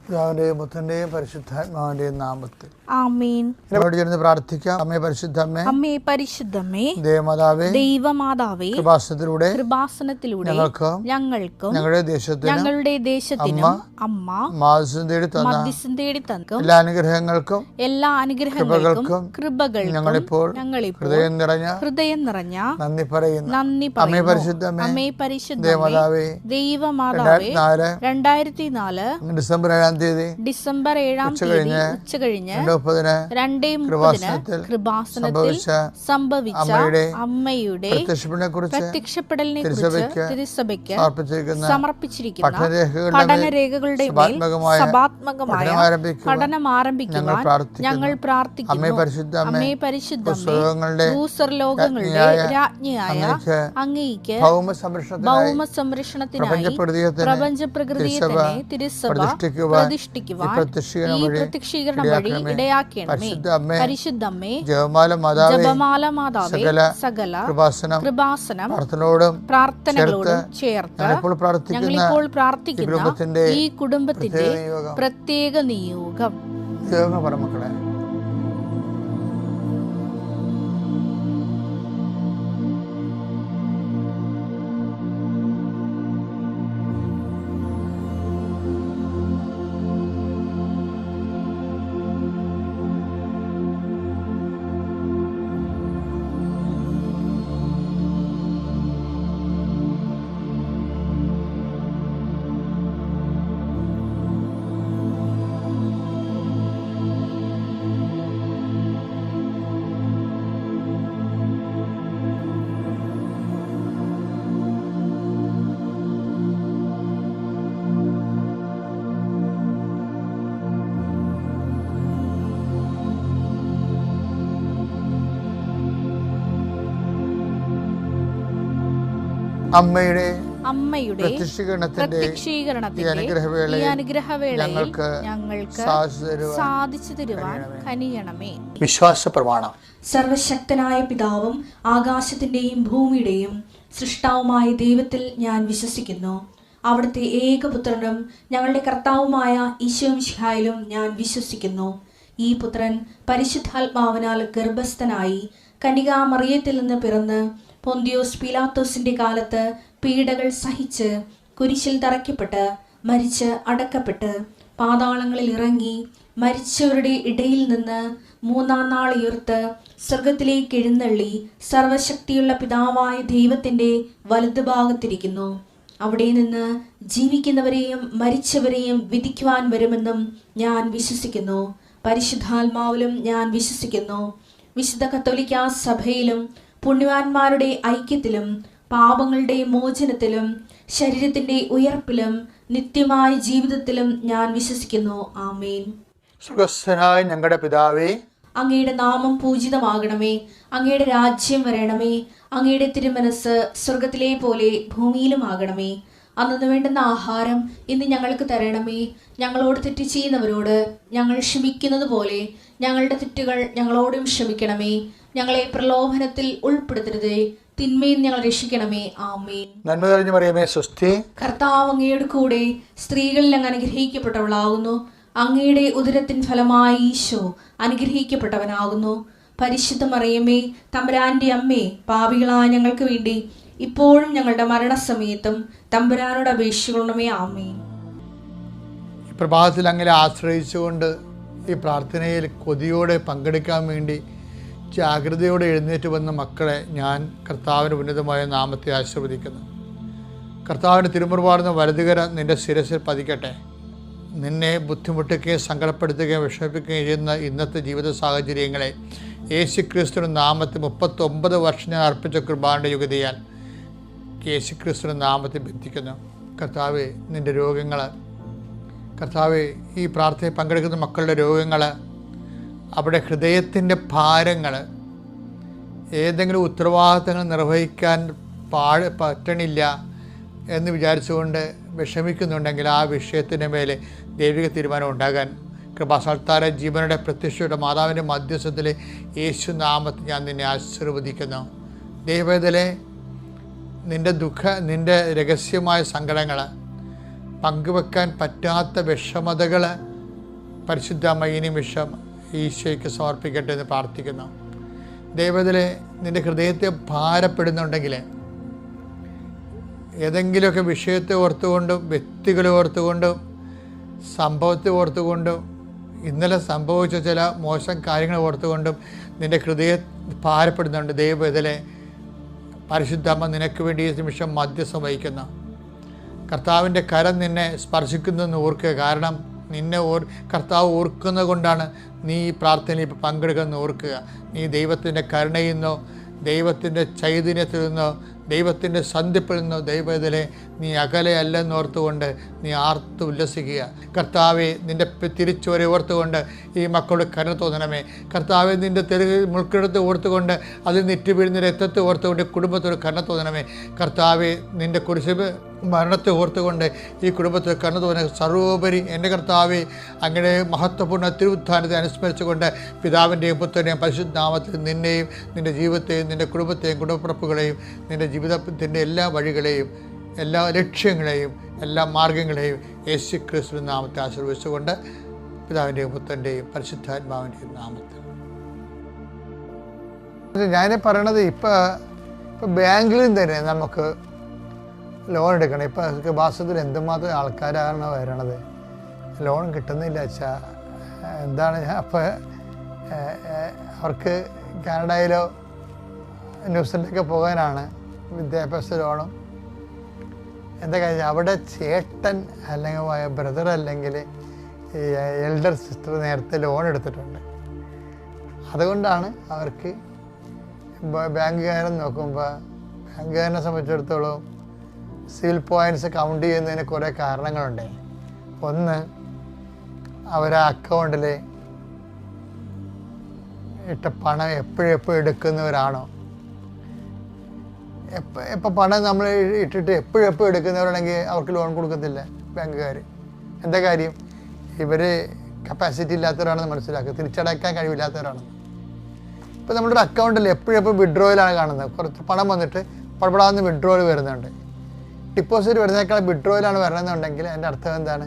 പിതാവിന്റെയും പുത്രന്റെയും പരിശുദ്ധാത്മാവിന്റെയും നാമത്തിൽ ആമേൻ. ചേർന്ന് പ്രാർത്ഥിക്കാം. അമ്മേ പരിശുദ്ധമ്മേ, അമ്മേ പരിശുദ്ധമ്മേ, ദേവമാതാവേ, ദൈവമാതാവേ, കൃപാസനത്തിലൂടെ ഞങ്ങൾക്കും ഞങ്ങളുടെ ദേശത്തിനും അമ്മ മാധ്യസ്ഥം തേടി തന്ന എല്ലാ അനുഗ്രഹങ്ങൾക്കും കൃപകൾക്കും ഞങ്ങളിപ്പോൾ ഹൃദയം നിറഞ്ഞ നന്ദി പറയുന്നു. അമ്മേ പരിശുദ്ധമ്മേ, ദൈവമാതാവേ, 2004 ഡിസംബർ 7 ഉച്ചകഴിഞ്ഞ് 2:30 കൃപാസനത്തിൽ സംഭവിച്ച അമ്മയുടെ പ്രത്യക്ഷപ്പെടലിനെ കുറിച്ച് തിരുസഭയ്ക്ക് സമർപ്പിച്ചിരിക്കുന്ന പഠനരേഖകളുടെ മേൽ സഭാത്മകമായ പഠനം ആരംഭിക്കുവാൻ ഞങ്ങൾ പ്രാർത്ഥിക്കുന്നു. അമ്മേ പരിശുദ്ധമ്മേ, ഭൂസ്വർലോകങ്ങളുടെ രാജ്ഞിയായ അങ്ങേയ്ക്ക് ഭൗമ സംരക്ഷണത്തിനായി പ്രപഞ്ചപ്രകൃതിയെ തന്നെ തിരുസഭ പ്രതിഷ്ഠിക്കുവാൻ ഈ പ്രത്യക്ഷീകരണം വഴി ഇടയാക്കണമേ. പരിശുദ്ധമ്മേ, ജപമാല മാതാവേ, സകല കൃപാസനം പ്രാർത്ഥനകളോടും ചേർത്ത് ഞങ്ങളിപ്പോൾ പ്രാർത്ഥിക്കുന്ന ഈ കുടുംബത്തിന്റെ പ്രത്യേക നിയോഗം. മക്കളെ, അമ്മയുടെ പ്രത്യക്ഷീകരണത്തിന്റെ ഈ അനുഗ്രഹവേളയിൽ ഞങ്ങൾക്ക് സാധിച്ചു തരുവാൻ കനിയണമേ. വിശ്വാസ പ്രമാണം. സർവശക്തനായ പിതാവും ആകാശത്തിന്റെയും ഭൂമിയുടെയും സൃഷ്ടാവുമായ ദൈവത്തിൽ ഞാൻ വിശ്വസിക്കുന്നു. അവിടുത്തെ ഏകപുത്രനും ഞങ്ങളുടെ കർത്താവുമായ ഈശോമിശിഹായിലും ഞാൻ വിശ്വസിക്കുന്നു. ഈ പുത്രൻ പരിശുദ്ധാത്മാവിനാൽ ഗർഭസ്ഥനായി കന്യകാമറിയത്തിൽ നിന്ന് പിറന്ന് പൊന്തിയോസ് പീലാത്തോസിന്റെ കാലത്ത് പീഡകൾ സഹിച്ച് കുരിശിൽ തറയ്ക്കപ്പെട്ട് മരിച്ച് അടക്കപ്പെട്ട് പാതാളങ്ങളിൽ ഇറങ്ങി മരിച്ചവരുടെ ഇടയിൽ നിന്ന് 3-ാം നാൾ ഉയർത്ത് സ്വർഗത്തിലേക്ക് എഴുന്നള്ളി സർവശക്തിയുള്ള പിതാവായ ദൈവത്തിന്റെ വലതുഭാഗത്തിരിക്കുന്നു. അവിടെ നിന്ന് ജീവിക്കുന്നവരെയും മരിച്ചവരെയും വിധിക്കുവാൻ വരുമെന്നും ഞാൻ വിശ്വസിക്കുന്നു. പരിശുദ്ധാത്മാവിലും ഞാൻ വിശ്വസിക്കുന്നു. വിശുദ്ധ കത്തോലിക്കാ സഭയിലും പുണ്യവാന്മാരുടെ ഐക്യത്തിലും പാപങ്ങളുടെ മോചനത്തിലും ശരീരത്തിന്റെ ഉയർപ്പിലും നിത്യമായ ജീവിതത്തിലും ഞാൻ വിശ്വസിക്കുന്നു. ആമേൻ. സ്വർഗ്ഗസ്ഥനായ ഞങ്ങളുടെ പിതാവേ, അങ്ങയുടെ നാമം പൂജിതമാകണമേ. അങ്ങയുടെ രാജ്യം വരണമേ. അങ്ങയുടെ തിരുമനസ് സ്വർഗത്തിലെ പോലെ ഭൂമിയിലും ആകണമേ. അന്നു വേണ്ടുന്ന ആഹാരം ഇന്ന് ഞങ്ങൾക്ക് തരണമേ. ഞങ്ങളോട് തെറ്റ് ചെയ്യുന്നവരോട് ഞങ്ങൾ ക്ഷമിക്കുന്നത് പോലെ ഞങ്ങളുടെ തെറ്റുകൾ ഞങ്ങളോടും ക്ഷമിക്കണമേ. ഞങ്ങളെ പ്രലോഭനത്തിൽ ഉൾപ്പെടുത്തരുതേ, തിന്മയിൽ ഞങ്ങൾ രക്ഷിക്കണമേ. ആമേൻ. നന്മ നിറഞ്ഞ മറിയമേ, സ്വസ്തി. കർത്താവ് അങ്ങയുടെ കൂടെ സ്ത്രീകളിൽ അങ്ങ് അനുഗ്രഹിക്കപ്പെട്ടവളാകുന്നു. അങ്ങയുടെ ഉദരത്തിൻ ഫലമായി ഈശോ അനുഗ്രഹിക്കപ്പെട്ടവനാകുന്നു. പരിശുദ്ധ മറിയമേ, തമ്പുരാന്റെ അമ്മേ, പാപികളായ ഞങ്ങൾക്ക് വേണ്ടി ഇപ്പോഴും ഞങ്ങളുടെ മരണസമയത്തും തമ്പുരാനോട് അപേക്ഷിക്കണമേ. ആമേൻ. ഈ പ്രഭാതത്തിൽ അങ്ങനെ ആശ്രയിച്ചുകൊണ്ട് ഈ പ്രാർത്ഥനയിൽ കൊതിയോടെ പങ്കെടുക്കാൻ വേണ്ടി ജാഗ്രതയോടെ എഴുന്നേറ്റ് വന്ന മക്കളെ ഞാൻ കർത്താവിൻ്റെ ഉന്നതമായ നാമത്തെ ആശീർവദിക്കുന്നു. കർത്താവിൻ്റെ തിരുമുറുപാടുന്ന വലതുകര നിൻ്റെ ശിരസിൽ പതിക്കട്ടെ. നിന്നെ ബുദ്ധിമുട്ടിക്കുകയും സങ്കടപ്പെടുത്തുകയും വിഷമിപ്പിക്കുകയും ചെയ്യുന്ന ഇന്നത്തെ ജീവിത സാഹചര്യങ്ങളെ യേശുക്രിസ്തുവിൻ്റെ നാമത്തിൽ 39 വർഷം ഞാൻ അർപ്പിച്ച കൃപാന്റെ യുഗതിയാൽ യേശുക്രിസ്തുവിൻ്റെ നാമത്തിൽ ബന്ധിക്കുന്നു. കർത്താവെ, നിൻ്റെ രോഗങ്ങൾ, കർത്താവെ, ഈ പ്രാർത്ഥനയിൽ പങ്കെടുക്കുന്ന മക്കളുടെ രോഗങ്ങൾ, അവിടെ ഹൃദയത്തിൻ്റെ ഭാരങ്ങൾ, ഏതെങ്കിലും ഉത്തരവാദിത്തങ്ങൾ നിർവഹിക്കാൻ പറ്റണില്ല എന്ന് വിചാരിച്ചുകൊണ്ട് വിഷമിക്കുന്നുണ്ടെങ്കിൽ ആ വിഷയത്തിൻ്റെ മേലെ ദൈവിക തീരുമാനം ഉണ്ടാകാൻ കൃപാസ്ഥാന ജീവനുടെ പ്രത്യക്ഷയുടെ മാതാവിൻ്റെ മധ്യസ്ഥത്തിൽ യേശു നാമത്തിൽ ഞാൻ നിന്നെ ആശീർവദിക്കുന്നു. ദൈവത്തിലെ നിൻ്റെ രഹസ്യമായ സങ്കടങ്ങൾ പങ്കുവെക്കാൻ പറ്റാത്ത വിഷമതകൾ പരിശുദ്ധ ഈ നിമിഷം ഈശോയ്ക്ക് സമർപ്പിക്കട്ടെ എന്ന് പ്രാർത്ഥിക്കുന്നു. ദൈവത്തിലെ നിൻ്റെ ഹൃദയത്തെ ഭാരപ്പെടുന്നുണ്ടെങ്കിൽ, ഏതെങ്കിലുമൊക്കെ വിഷയത്തെ ഓർത്തുകൊണ്ടും വ്യക്തികളെ ഓർത്തുകൊണ്ടും സംഭവത്തെ ഓർത്തുകൊണ്ടും ഇന്നലെ സംഭവിച്ച ചില മോശം കാര്യങ്ങൾ ഓർത്തുകൊണ്ടും നിൻ്റെ ഹൃദയം ഭാരപ്പെടുന്നുണ്ട്, ദൈവത്തിലെ പരിശുദ്ധമ്മ നിനക്ക് വേണ്ടി ഈ നിമിഷം മധ്യസ്ഥം വഹിക്കുന്ന കർത്താവിൻ്റെ കരം നിന്നെ സ്പർശിക്കുന്നതെന്ന് ഓർക്കുക. കാരണം നിന്നെ കർത്താവ് ഓർക്കുന്നത് കൊണ്ടാണ് നീ ഈ പ്രാർത്ഥനയിൽ ഇപ്പോൾ പങ്കെടുക്കുന്നത് ഓർക്കുക. നീ ദൈവത്തിൻ്റെ കരുണയിൽ നിന്നോ ദൈവത്തിൻ്റെ ചൈതന്യത്തിൽ നിന്നോ ദൈവത്തിൻ്റെ സന്ധിപ്പിൽ നിന്നോ ദൈവത്തിലെ നീ അകലെയല്ലെന്നോർത്തുകൊണ്ട് നീ ആർത്ത് ഉല്ലസിക്കുക. കർത്താവെ നിൻ്റെ തിരിച്ചുവരെ ഓർത്തുകൊണ്ട് ഈ മക്കളുടെ കരുണ തോന്നണമേ. കർത്താവെ നിൻ്റെ മുൾക്കിടത്ത് ഓർത്തുകൊണ്ട് അതിൽ നെറ്റി വീഴുന്ന രക്തത്തെ ഓർത്തുകൊണ്ട് കുടുംബത്തോട് കരുണ തോന്നണമേ. കർത്താവെ നിൻ്റെ കുരിശ് മരണത്തെ ഓർത്തുകൊണ്ട് ഈ കുടുംബത്തിൽ കരുണ തോന്നണമേ. സർവോപരി എൻ്റെ കർത്താവെ അങ്ങനെ മഹത്വപൂർണ്ണ തിരുവുത്ഥാനത്തെ അനുസ്മരിച്ചുകൊണ്ട് പിതാവിൻ്റെയും പുത്രൻ്റെയും പരിശുദ്ധ നാമത്തിൽ നിന്നെയും നിൻ്റെ ജീവിതത്തെയും നിൻ്റെ കുടുംബത്തെയും കുടുംബപ്പുറപ്പുകളെയും നിൻ്റെ ജീവിതത്തിൻ്റെ എല്ലാ വഴികളെയും എല്ലാ ലക്ഷ്യങ്ങളെയും എല്ലാ മാർഗങ്ങളെയും യേശു ക്രിസ്തു നാമത്തെ ആശീർവദിച്ചുകൊണ്ട് പിതാവിൻ്റെയും പുത്രൻ്റെയും പരിശുദ്ധാത്മാവിൻ്റെയും നാമത്തിൽ. ഞാൻ പറയണത് ഇപ്പം ബാങ്കിലും തന്നെ നമുക്ക് ലോൺ എടുക്കണം. ഇപ്പം മാസത്തിൽ എന്തുമാത്രം ആൾക്കാരാണ് വരണത്, ലോൺ കിട്ടുന്നില്ല വെച്ചാൽ എന്താണ്. അപ്പോൾ അവർക്ക് കാനഡയിലോ ന്യൂസിലൊക്കെ പോകാനാണ് വിദ്യാഭ്യാസ ലോണും എന്താ കാര്യം. അവിടെ ചേട്ടൻ അല്ലെങ്കിൽ ബ്രദർ അല്ലെങ്കിൽ ഈ എൽഡർ സിസ്റ്റർ നേരത്തെ ലോൺ എടുത്തിട്ടുണ്ട്. അതുകൊണ്ടാണ് അവർക്ക് ബാങ്കുകാരൻ നോക്കുമ്പോൾ ബാങ്കുകാരനെ സംബന്ധിച്ചിടത്തോളം സിവിൽ പോയിൻറ്റ്സ് കൗണ്ട് ചെയ്യുന്നതിന് കുറേ കാരണങ്ങളുണ്ട്. ഒന്ന്, അവരെ അക്കൗണ്ടിൽ ഇട്ട പണം എപ്പോഴും എടുക്കുന്നവരാണോ, എപ്പോൾ പണം നമ്മൾ ഇട്ടിട്ട് എപ്പോഴും എടുക്കുന്നവരാണെങ്കിൽ അവർക്ക് ലോൺ കൊടുക്കത്തില്ല ബാങ്കുകാർ. എന്താ കാര്യം, ഇവർ കപ്പാസിറ്റി ഇല്ലാത്തവരാണെന്ന് മനസ്സിലാക്കുക, തിരിച്ചടയ്ക്കാൻ കഴിവില്ലാത്തവരാണ്. ഇപ്പോൾ നമ്മുടെ ഒരു അക്കൗണ്ടിൽ എപ്പോഴും വിഡ്രോയിലാണ് കാണുന്നത്. കുറച്ച് പണം വന്നിട്ട് പടപടാന്ന് വിഡ്രോയിൽ വരുന്നുണ്ട്. ഡിപ്പോസിറ്റ് വരുന്നേക്കാൾ വിഡ്രോയിലാണ് വരണമെന്നുണ്ടെങ്കിൽ എൻ്റെ അർത്ഥം എന്താണ്?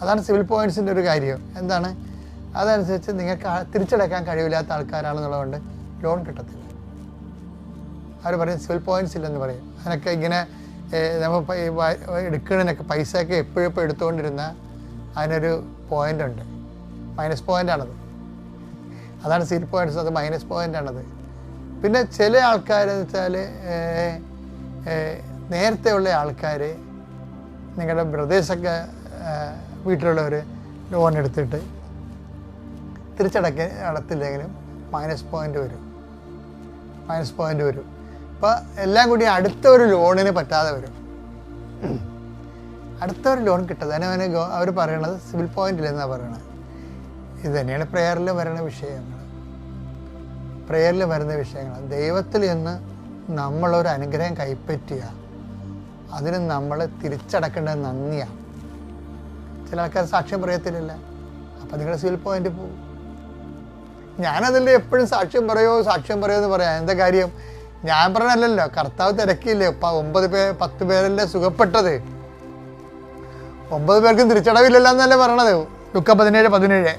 അതാണ് സിവിൽ പോയിൻറ്റ്സിൻ്റെ ഒരു കാര്യം. എന്താണ്? അതനുസരിച്ച് നിങ്ങൾക്ക് തിരിച്ചടയ്ക്കാൻ കഴിവില്ലാത്ത ആൾക്കാരാണെന്നുള്ളതുകൊണ്ട് ലോൺ കിട്ടത്തില്ല. അവർ പറയും സിവിൽ പോയിൻറ്റ്സ് ഇല്ലെന്ന് പറയും. അതിനൊക്കെ ഇങ്ങനെ നമ്മൾ എടുക്കുന്നതിനൊക്കെ പൈസയൊക്കെ എപ്പോഴും എടുത്തുകൊണ്ടിരുന്ന അതിനൊരു പോയിൻ്റ് ഉണ്ട്, മൈനസ് പോയിൻ്റാണത്. അതാണ് സിവിൽ പോയിൻറ്റ്സ്, അത് മൈനസ് പോയിൻ്റാണത്. പിന്നെ ചില ആൾക്കാരെന്ന് വെച്ചാൽ നേരത്തെ ഉള്ള ആൾക്കാർ, നിങ്ങളുടെ ബ്രദേഴ്സൊക്കെ വീട്ടിലുള്ളവർ ലോൺ എടുത്തിട്ട് അടത്തില്ലെങ്കിലും മൈനസ് പോയിൻ്റ് വരും. അപ്പോൾ എല്ലാം കൂടി അടുത്തൊരു ലോണിന് പറ്റാതെ വരും. അടുത്തൊരു ലോൺ കിട്ടുന്നത് അതിന് അവർ പറയണത് സിവിൽ പോയിൻ്റിലെന്നാണ് പറയണത്. ഇത് തന്നെയാണ് പ്രേയറിൽ വരുന്ന വിഷയങ്ങൾ. ദൈവത്തിൽ നിന്ന് നമ്മളൊരു അനുഗ്രഹം കൈപ്പറ്റുക, അതിന് നമ്മൾ തിരിച്ചടക്കേണ്ടത് നന്ദിയാണ്. ചില ആൾക്കാർ സാക്ഷ്യം പറയത്തില്ല, അപ്പം നിങ്ങളുടെ സിവിൽ പോയിൻ്റ് പോകും. ഞാനതിൽ എപ്പോഴും സാക്ഷ്യം പറയുമോ എന്ന് പറയാം. എന്താ കാര്യം? ഞാൻ പറഞ്ഞല്ലോ, കർത്താവ് തിരക്കില്ലേ. 10 പേരല്ലേ സുഖപ്പെട്ടത്, 9 പേർക്കും തിരിച്ചടവില്ലല്ലോ എന്നല്ലേ പറയണത്. ലുക്ക 17:17.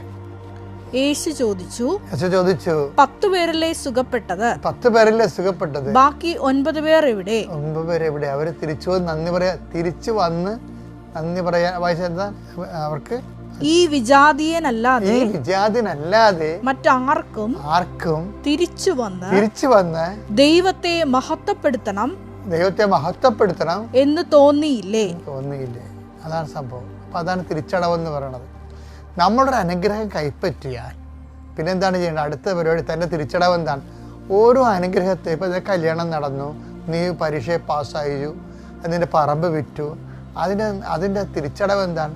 യേശു ചോദിച്ചു 10 പേരല്ലേ സുഖപ്പെട്ടത്, ബാക്കി 9 പേർ എവിടെ? 9 പേർ എവിടെ? അവർ തിരിച്ചു വന്ന് നന്ദി പറയാ. വായിച്ചെന്താ? അവർക്ക് ഈ വിജാതിയനല്ലാതെ മറ്റാർക്കും തിരിച്ചു വന്ന് ദൈവത്തെ മഹത്വപ്പെടുത്തണം എന്ന് തോന്നിയില്ലേ? അതാണ് സംഭവം. അപ്പം അതാണ് തിരിച്ചടവെന്ന് പറയണത്. നമ്മളൊരു അനുഗ്രഹം കൈപ്പറ്റിയാൽ പിന്നെന്താണ് ചെയ്യേണ്ടത്? അടുത്ത പരിപാടി തന്നെ തിരിച്ചടവ് എന്താണ്? ഓരോ അനുഗ്രഹത്തെ, ഇപ്പോൾ ഇത് കല്യാണം നടന്നു, നീ പരീക്ഷ പാസ്സായി, നിൻ്റെ പറമ്പ് വിറ്റു, അതിൻ്റെ തിരിച്ചടവ് എന്താണ്?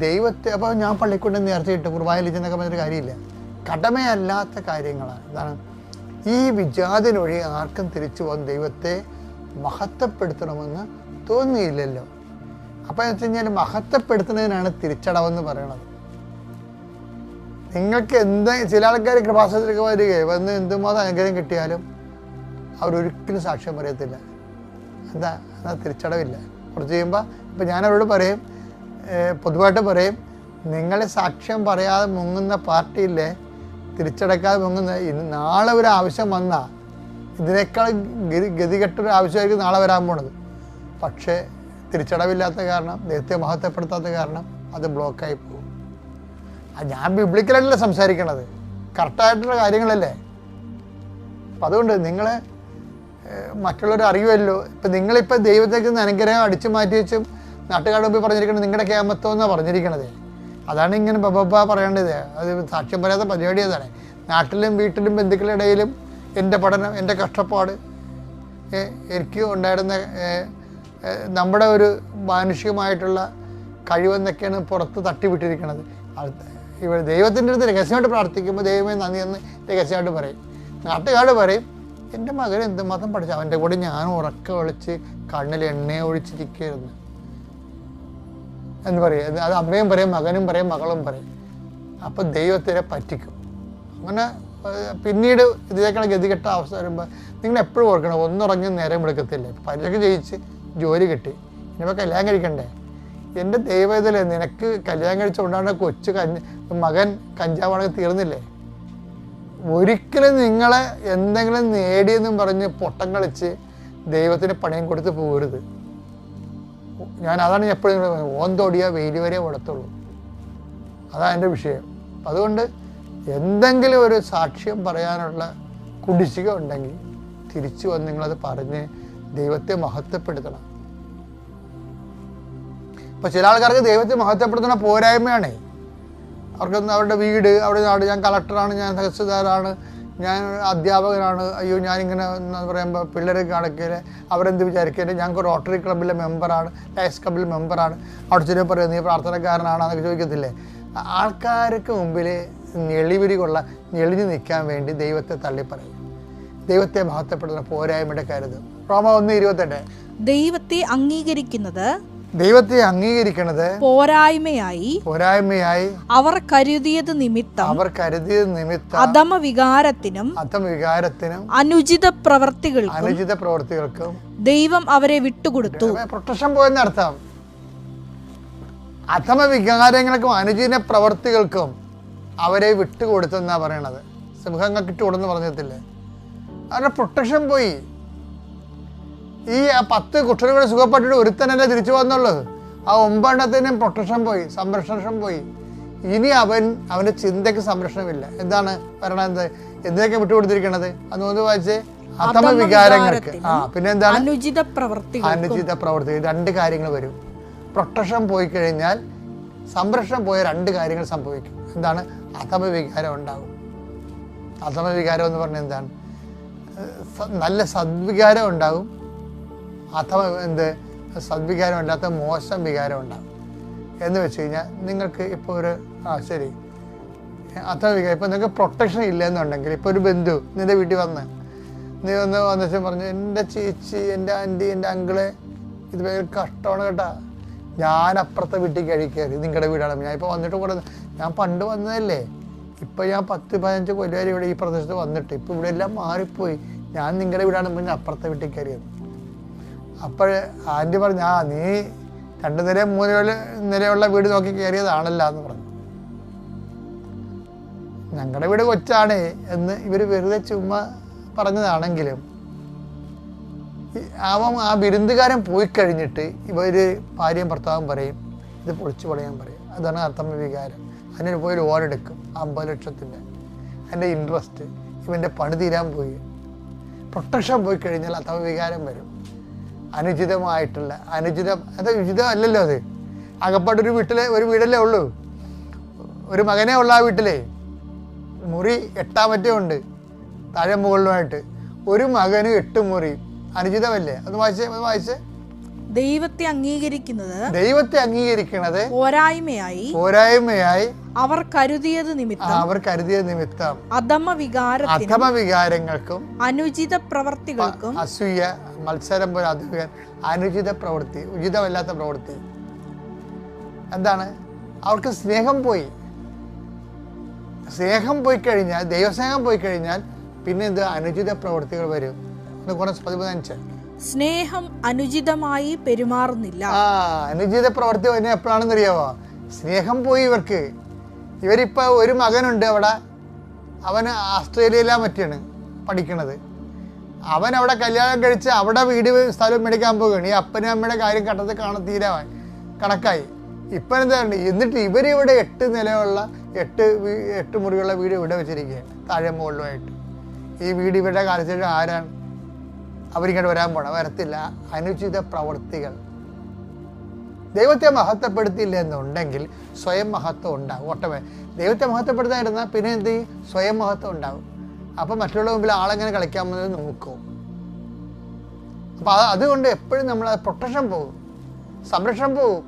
ദൈവത്തെ. അപ്പോൾ ഞാൻ പള്ളിക്കൊണ്ട് നേർച്ചയിട്ട് കുർബാനയിലിച്ചെന്നൊക്കെ പറഞ്ഞൊരു കാര്യമില്ല. കടമയല്ലാത്ത കാര്യങ്ങളാണ്. എന്താണ്? ഈ വിജാതിനൊഴി ആർക്കും തിരിച്ചു വന്ന് ദൈവത്തെ മഹത്വപ്പെടുത്തണമെന്ന് തോന്നിയില്ലല്ലോ. അപ്പോൾ എന്ന് വെച്ച് കഴിഞ്ഞാൽ മഹത്വപ്പെടുത്തുന്നതിനാണ് തിരിച്ചടവെന്ന് പറയണത്. നിങ്ങൾക്ക് ചില ആൾക്കാർ കൃപാസനത്തിലേക്ക് വരികയും വന്ന് എന്തുമാത്രം അനുഗ്രഹം കിട്ടിയാലും അവരൊരിക്കലും സാക്ഷ്യം പറയത്തില്ല. അതാ തിരിച്ചടവില്ല. കുറച്ച് കഴിയുമ്പോൾ ഇപ്പം ഞാനവരോട് പറയും, പൊതുവായിട്ട് പറയും, നിങ്ങൾ സാക്ഷ്യം പറയാതെ മുങ്ങുന്ന പാർട്ടിയിലെ തിരിച്ചടക്കാതെ മുങ്ങുന്ന നാളെ ഒരു ആവശ്യം വന്നാൽ ഇതിനേക്കാൾ ഗതികെട്ടൊരു ആവശ്യമായിരിക്കും നാളെ വരാൻ പോണത്. പക്ഷേ തിരിച്ചടവില്ലാത്ത കാരണം, ദൈവത്തെ മഹത്വപ്പെടുത്താത്ത കാരണം അത് ബ്ലോക്കായി പോകും. ഞാൻ ബിബ്ലിക്കലായിട്ടല്ല സംസാരിക്കണത്, കറക്റ്റായിട്ടുള്ള കാര്യങ്ങളല്ലേ. അപ്പം അതുകൊണ്ട് നിങ്ങൾ മറ്റുള്ളവർ അറിയുമല്ലോ. ഇപ്പം നിങ്ങളിപ്പോൾ ദൈവത്തേക്ക് അനുഗ്രഹം അടിച്ചു മാറ്റി വെച്ചും നാട്ടുകാരുടെ മുമ്പിൽ പറഞ്ഞിരിക്കുന്നത് നിങ്ങളുടെ കേമത്വം എന്നാണ് പറഞ്ഞിരിക്കണത്. അതാണ് ഇങ്ങനെ ബബ പറയേണ്ടത്. അത് സാക്ഷ്യം പറയാത്ത പരിപാടി അതാണ്. നാട്ടിലും വീട്ടിലും ബന്ധുക്കളുടെ ഇടയിലും എൻ്റെ പഠനം, എൻ്റെ കഷ്ടപ്പാട്, എനിക്ക് ഉണ്ടായിരുന്ന നമ്മുടെ ഒരു മാനുഷികമായിട്ടുള്ള കഴിവെന്നൊക്കെയാണ് പുറത്ത് തട്ടിവിട്ടിരിക്കുന്നത്. ഇവിടെ ദൈവത്തിൻ്റെ അടുത്ത് രഹസ്യമായിട്ട് പ്രാർത്ഥിക്കുമ്പോൾ ദൈവമേ നന്ദി എന്ന് രഹസ്യമായിട്ട് പറയും. നാട്ടുകാർ പറയും, എൻ്റെ മകൻ എന്തുമാത്രം പഠിച്ചു, അവൻ്റെ കൂടെ ഞാൻ ഉറക്ക വിളിച്ച് കണ്ണിൽ എണ്ണ ഒഴിച്ചിരിക്കുകയായിരുന്നു എന്ന് പറയും. അത് അമ്മയും പറയും, മകനും പറയും, മകളും പറയും. അപ്പം ദൈവത്തിനെ പറ്റിക്കും. അങ്ങനെ പിന്നീട് ഇതിനേക്കാൾ ഗതികെട്ട അവസ്ഥ വരുമ്പോൾ നിങ്ങൾ എപ്പോഴും ഓർക്കണം, ഒന്നുറങ്ങി നേരം എടുക്കത്തില്ല. പരീക്ഷയ്ക്ക് ജയിച്ച് ജോലി കിട്ടി, ഇനിയിപ്പോൾ കല്യാണം കഴിക്കണ്ടേ. എൻ്റെ ദൈവത്തിലെ നിനക്ക് കല്യാണം കഴിച്ചുകൊണ്ടാണ് കൊച്ചു മകൻ കഞ്ചാവാണെങ്കിൽ തീർന്നില്ലേ. ഒരിക്കലും നിങ്ങളെ എന്തെങ്കിലും നേടിയെന്നും പറഞ്ഞ് പൊട്ടം കളിച്ച് ദൈവത്തിന് പണിയും കൊടുത്ത് പോകരുത്. അതാണ് എപ്പോഴും ഓന്തോടിയാൽ വെയിൽ വരെ ഓടത്തുള്ളൂ. അതാണ് എൻ്റെ വിഷയം. അതുകൊണ്ട് എന്തെങ്കിലും ഒരു സാക്ഷ്യം പറയാനുള്ള കുടിശ്ശിക ഉണ്ടെങ്കിൽ തിരിച്ചു വന്ന് നിങ്ങളത് പറഞ്ഞ് ദൈവത്തെ മഹത്വപ്പെടുത്തണം. ഇപ്പം ചില ആൾക്കാർക്ക് ദൈവത്തെ മഹത്വപ്പെടുത്തുന്ന പോരായ്മയാണേ. അവർക്കൊന്ന് അവരുടെ വീട്, അവിടെ നാട്, ഞാൻ കളക്ടറാണ്, ഞാൻ തഹസിൽദാരാണ്, ഞാൻ അധ്യാപകനാണ്, അയ്യോ ഞാനിങ്ങനെ എന്ന് പറയുമ്പോൾ പിള്ളേരെ കാണിക്കൽ അവരെന്ത് വിചാരിക്കല്, ഞങ്ങൾക്ക് റോട്ടറി ക്ലബ്ബിലെ മെമ്പറാണ്, ലയൺസ് ക്ലബ്ബിലെ മെമ്പറാണ്, അവിടെ ചെറിയ പറയും നീ പ്രാർത്ഥനക്കാരനാണ് എന്നൊക്കെ ചോദിക്കത്തില്ലേ. ആൾക്കാർക്ക് മുമ്പിൽ ഞെളിഞ്ഞു നിൽക്കാൻ വേണ്ടി ദൈവത്തെ തള്ളിപ്പറയും. ദൈവത്തെ മഹത്വപ്പെടുത്തുന്ന പോരായ്മയുടെ കരുത്. റോമ 1:28 ദൈവത്തെ അംഗീകരിക്കുന്നത് പോരായ്മയായി അവർ കരുതിയത് നിമിത്തം അധമ വികാരത്തിനും അനുചിത പ്രവർത്തികൾക്കും ദൈവം അവരെ വിട്ടുകൊടുത്തു. പ്രൊട്ടക്ഷൻ പോയെന്ന് അർത്ഥം. അധമ വികാരങ്ങൾക്കും അനുചിത പ്രവർത്തികൾക്കും അവരെ വിട്ടുകൊടുത്തെന്നാ പറയണത്. സിംഹങ്ങൾക്ക് ഇട്ടുകൊടുന്ന് പറഞ്ഞിട്ടില്ലേ. അവരുടെ പ്രൊട്ടക്ഷൻ പോയി. ഈ 10 കുഷ്ഠരോഗികളെ സുഖപ്പെട്ടിട്ട് ഒരുത്തനല്ലേ തിരിച്ചു വന്നുള്ളത്. ആ 9 പ്രൊട്ടക്ഷൻ പോയി, സംരക്ഷണം പോയി. ഇനി അവൻ്റെ ചിന്തയ്ക്ക് സംരക്ഷണമില്ല. എന്താണ് പറയണത്? എന്തൊക്കെ വിട്ടുകൊടുത്തിരിക്കണത്? അതൊന്ന് വായിച്ചേ. അധമ വികാരങ്ങൾക്ക്, പിന്നെ എന്താണ് അനുചിത പ്രവൃത്തി. 2 കാര്യങ്ങൾ വരും. പ്രൊട്ടക്ഷൻ പോയി കഴിഞ്ഞാൽ സംരക്ഷണം പോയ 2 കാര്യങ്ങൾ സംഭവിക്കും. എന്താണ്? അധമ വികാരം ഉണ്ടാകും. അധമ വികാരം എന്ന് പറഞ്ഞാൽ എന്താണ്? നല്ല സദ്വികാരം ഉണ്ടാകും, അഥവാ സദ്വികാരം അല്ലാത്ത മോശം വികാരം ഉണ്ടാകും. എന്ന് വെച്ച് കഴിഞ്ഞാൽ നിങ്ങൾക്ക് ഇപ്പോൾ ഒരു ശരി അഥവാ വികാരം, ഇപ്പോൾ നിങ്ങൾക്ക് പ്രൊട്ടക്ഷൻ ഇല്ലെന്നുണ്ടെങ്കിൽ, ഇപ്പോൾ ഒരു ബന്ധു നിൻ്റെ വീട്ടിൽ നീ വന്നിട്ട് പറഞ്ഞു, എൻ്റെ ചേച്ചി, എൻ്റെ ആൻറ്റി, എൻ്റെ അങ്കിള് ഇത് ഭയങ്കര കഷ്ടമാണ് കേട്ടാ, ഞാൻ അപ്പുറത്തെ വീട്ടിൽ കഴിക്കരുത്, നിങ്ങളുടെ വീടാണ്. ഞാൻ ഇപ്പോൾ വന്നിട്ട് കൂടെ, ഞാൻ പണ്ട് വന്നതല്ലേ, ഇപ്പോൾ ഞാൻ 10-15 കൊല്ലം ഇവിടെ ഈ പ്രദേശത്ത് വന്നിട്ട് ഇപ്പോൾ ഇവിടെ എല്ലാം മാറിപ്പോയി, ഞാൻ നിങ്ങളുടെ വീടാണ് പറഞ്ഞ് അപ്പുറത്തെ വീട്ടിൽ കയറിയത്. അപ്പോൾ ആൻറ്റി പറഞ്ഞു, നീ 2 നില 3 നിലയുള്ള വീട് നോക്കി കയറിയതാണല്ല എന്ന് പറഞ്ഞു. ഞങ്ങളുടെ വീട് കൊച്ചാണേ എന്ന് ഇവർ വെറുതെ ചുമ്മാ പറഞ്ഞതാണെങ്കിലും ആ വിരുന്നുകാരൻ പോയി കഴിഞ്ഞിട്ട് ഇവർ ഭാര്യയും ഭർത്താവും പറയും ഇത് പൊളിച്ചു പണിയാൻ പറയും. അതാണ് അർത്ഥമ വികാരം. അതിന് പോയി ലോൺ എടുക്കും 50 ലക്ഷത്തിൻ്റെ. അതിൻ്റെ ഇൻട്രസ്റ്റ്, ഇവൻ്റെ പണി തീരാൻ പോയി. പ്രൊട്ടക്ഷൻ പോയി കഴിഞ്ഞാൽ അർത്ഥമ വികാരം വരും. അനുചിതമായിട്ടുള്ള അത് ഉചിതമല്ലല്ലോ. അത് അകപ്പാട്ടൊരു ഒരു വീടല്ലേ ഉള്ളൂ, ഒരു മകനേ ഉള്ളൂ. ആ വീട്ടിലെ മുറി 8 ഉണ്ട്, താഴെ മുകളിലുമായിട്ട് ഒരു മകന് 8 മുറി. അനുചിതമല്ലേ? അത് വായിച്ചേ. ദൈവത്തെ അംഗീകരിക്കുന്നത് പോരായ്മയായി അവർ കരുതിയത് നിമിത്തം അധമ വികാരങ്ങൾക്കും അനുചിത പ്രവർത്തികൾക്കും അസൂയ, മത്സരം പോലെ അനുചിത പ്രവൃത്തി, ഉചിതമല്ലാത്ത പ്രവൃത്തി. എന്താണ്? അവർക്ക് സ്നേഹം പോയി കഴിഞ്ഞാൽ, ദൈവസ്നേഹം പോയി കഴിഞ്ഞാൽ പിന്നെ എന്ത് അനുചിത പ്രവൃത്തികൾ വരും. 15 സ്നേഹം അനുചിതമായി പെരുമാറുന്നില്ല. അനുചിത പ്രവൃത്തി തന്നെ എപ്പോഴാണെന്ന് അറിയാവോ? സ്നേഹം പോയി ഇവർക്ക്. ഇവരിപ്പോൾ ഒരു മകനുണ്ട് അവിടെ, അവൻ ഓസ്ട്രേലിയയിലാണ് മറ്റാണ് പഠിക്കണത്. അവൻ അവിടെ കല്യാണം കഴിച്ച് അവിടെ വീട് സ്ഥലം മേടിക്കാൻ പോവുകയാണ്. ഈ അപ്പനും അമ്മയുടെ കാര്യം കണ്ടത് തീരാൻ കണക്കായി. ഇപ്പം എന്താണ്, എന്നിട്ട് ഇവരിവിടെ 8 നിലയുള്ള 8 മുറിയുള്ള വീട് ഇവിടെ വെച്ചിരിക്കുകയാണ്, താഴെ മുകളിലുമായിട്ട്. ഈ വീട് ഇവരുടെ കാലത്തേക്ക് ആരാണ് അവരിങ്ങോട്ട് വരാൻ പോണം? വരത്തില്ല. അനുചിത പ്രവൃത്തികൾ. ദൈവത്തെ മഹത്വപ്പെടുത്തിയില്ല എന്നുണ്ടെങ്കിൽ സ്വയം മഹത്വം ഉണ്ടാകും. ദൈവത്തെ മഹത്വപ്പെടുത്താതിരുന്നാൽ പിന്നെ എന്ത് ചെയ്യും? സ്വയം മഹത്വം ഉണ്ടാകും. അപ്പം മറ്റുള്ള മുമ്പിൽ ആളെങ്ങനെ കളിക്കാമെന്നത് നോക്കും. അപ്പം അതുകൊണ്ട് എപ്പോഴും നമ്മൾ പ്രൊട്ടക്ഷൻ പോകും, സംരക്ഷണം പോകും.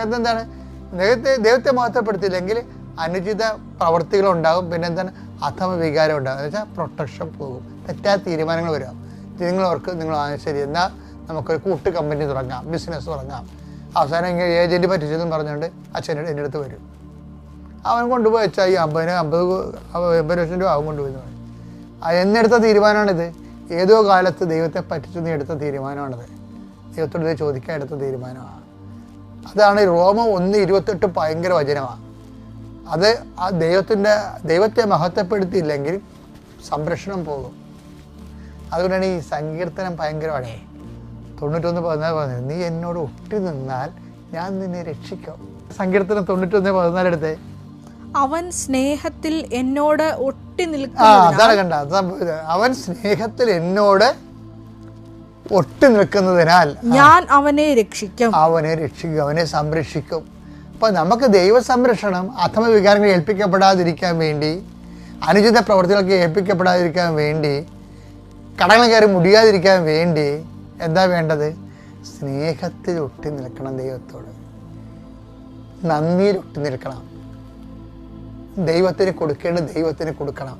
എന്താണ്, ദൈവത്തെ മഹത്വപ്പെടുത്തിയില്ലെങ്കിൽ അനുചിത പ്രവൃത്തികളുണ്ടാകും. പിന്നെ എന്താണ്, അധമ വികാരം ഉണ്ടാകും. എന്ന് വെച്ചാൽ പ്രൊട്ടക്ഷൻ പോകും, തെറ്റായ തീരുമാനങ്ങൾ വരാം. നിങ്ങളവർക്ക് ശരി എന്നാൽ നമുക്കൊരു കൂട്ട് കമ്പനി തുടങ്ങാം, ബിസിനസ് തുടങ്ങാം. അവസാനം ഇങ്ങനെ ഏജൻറ്റ് പറ്റിച്ചെന്നും പറഞ്ഞുകൊണ്ട് അച്ഛനോട് എൻ്റെ അടുത്ത് വരും. അവൻ കൊണ്ടുപോയി വെച്ചാൽ ഈ 50 ലക്ഷം രൂപ അവൻ കൊണ്ടുപോയി പറയും. എന്നെടുത്ത തീരുമാനമാണിത്. ഏതോ കാലത്ത് ദൈവത്തെ പറ്റിച്ചെന്ന് എടുത്ത തീരുമാനമാണിത്. ദൈവത്തോട് ഇത് ചോദിക്കാൻ എടുത്ത തീരുമാനമാണ്. അതാണ് റോമ 1:28 ഭയങ്കര വചനമാണ്. അത് ആ ദൈവത്തെ മഹത്വപ്പെടുത്തിയില്ലെങ്കിൽ സംരക്ഷണം പോകും. അതുകൊണ്ടാണ് ഈ സങ്കീർത്തനം ഭയങ്കരമാണ്. 91:14 പറഞ്ഞത്, നീ എന്നോട് ഒട്ടി നിന്നാൽ ഞാൻ നിന്നെ രക്ഷിക്കും. സങ്കീർത്തനം 91:14 എടുത്തേ. അവൻ സ്നേഹത്തിൽ എന്നോട് ഒട്ടി അതാണ് കണ്ട, അവൻ സ്നേഹത്തിൽ എന്നോട് ഒട്ടി നിൽക്കുന്നതിനാൽ ഞാൻ അവനെ രക്ഷിക്കും. അവനെ സംരക്ഷിക്കും. അപ്പൊ നമുക്ക് ദൈവ സംരക്ഷണം അധമ വികാരങ്ങൾ ഏൽപ്പിക്കപ്പെടാതിരിക്കാൻ വേണ്ടി, അനുചിത പ്രവൃത്തികൾക്ക് ഏൽപ്പിക്കപ്പെടാതിരിക്കാൻ വേണ്ടി, കടങ്ങൾ കയറി മുടിയാതിരിക്കാൻ വേണ്ടി എന്താ വേണ്ടത്? സ്നേഹത്തിൽ ഒട്ടി നിൽക്കണം, ദൈവത്തോട് നന്ദിയിൽ ഒട്ടി നിൽക്കണം. ദൈവത്തിന് കൊടുക്കേണ്ടത് ദൈവത്തിന് കൊടുക്കണം.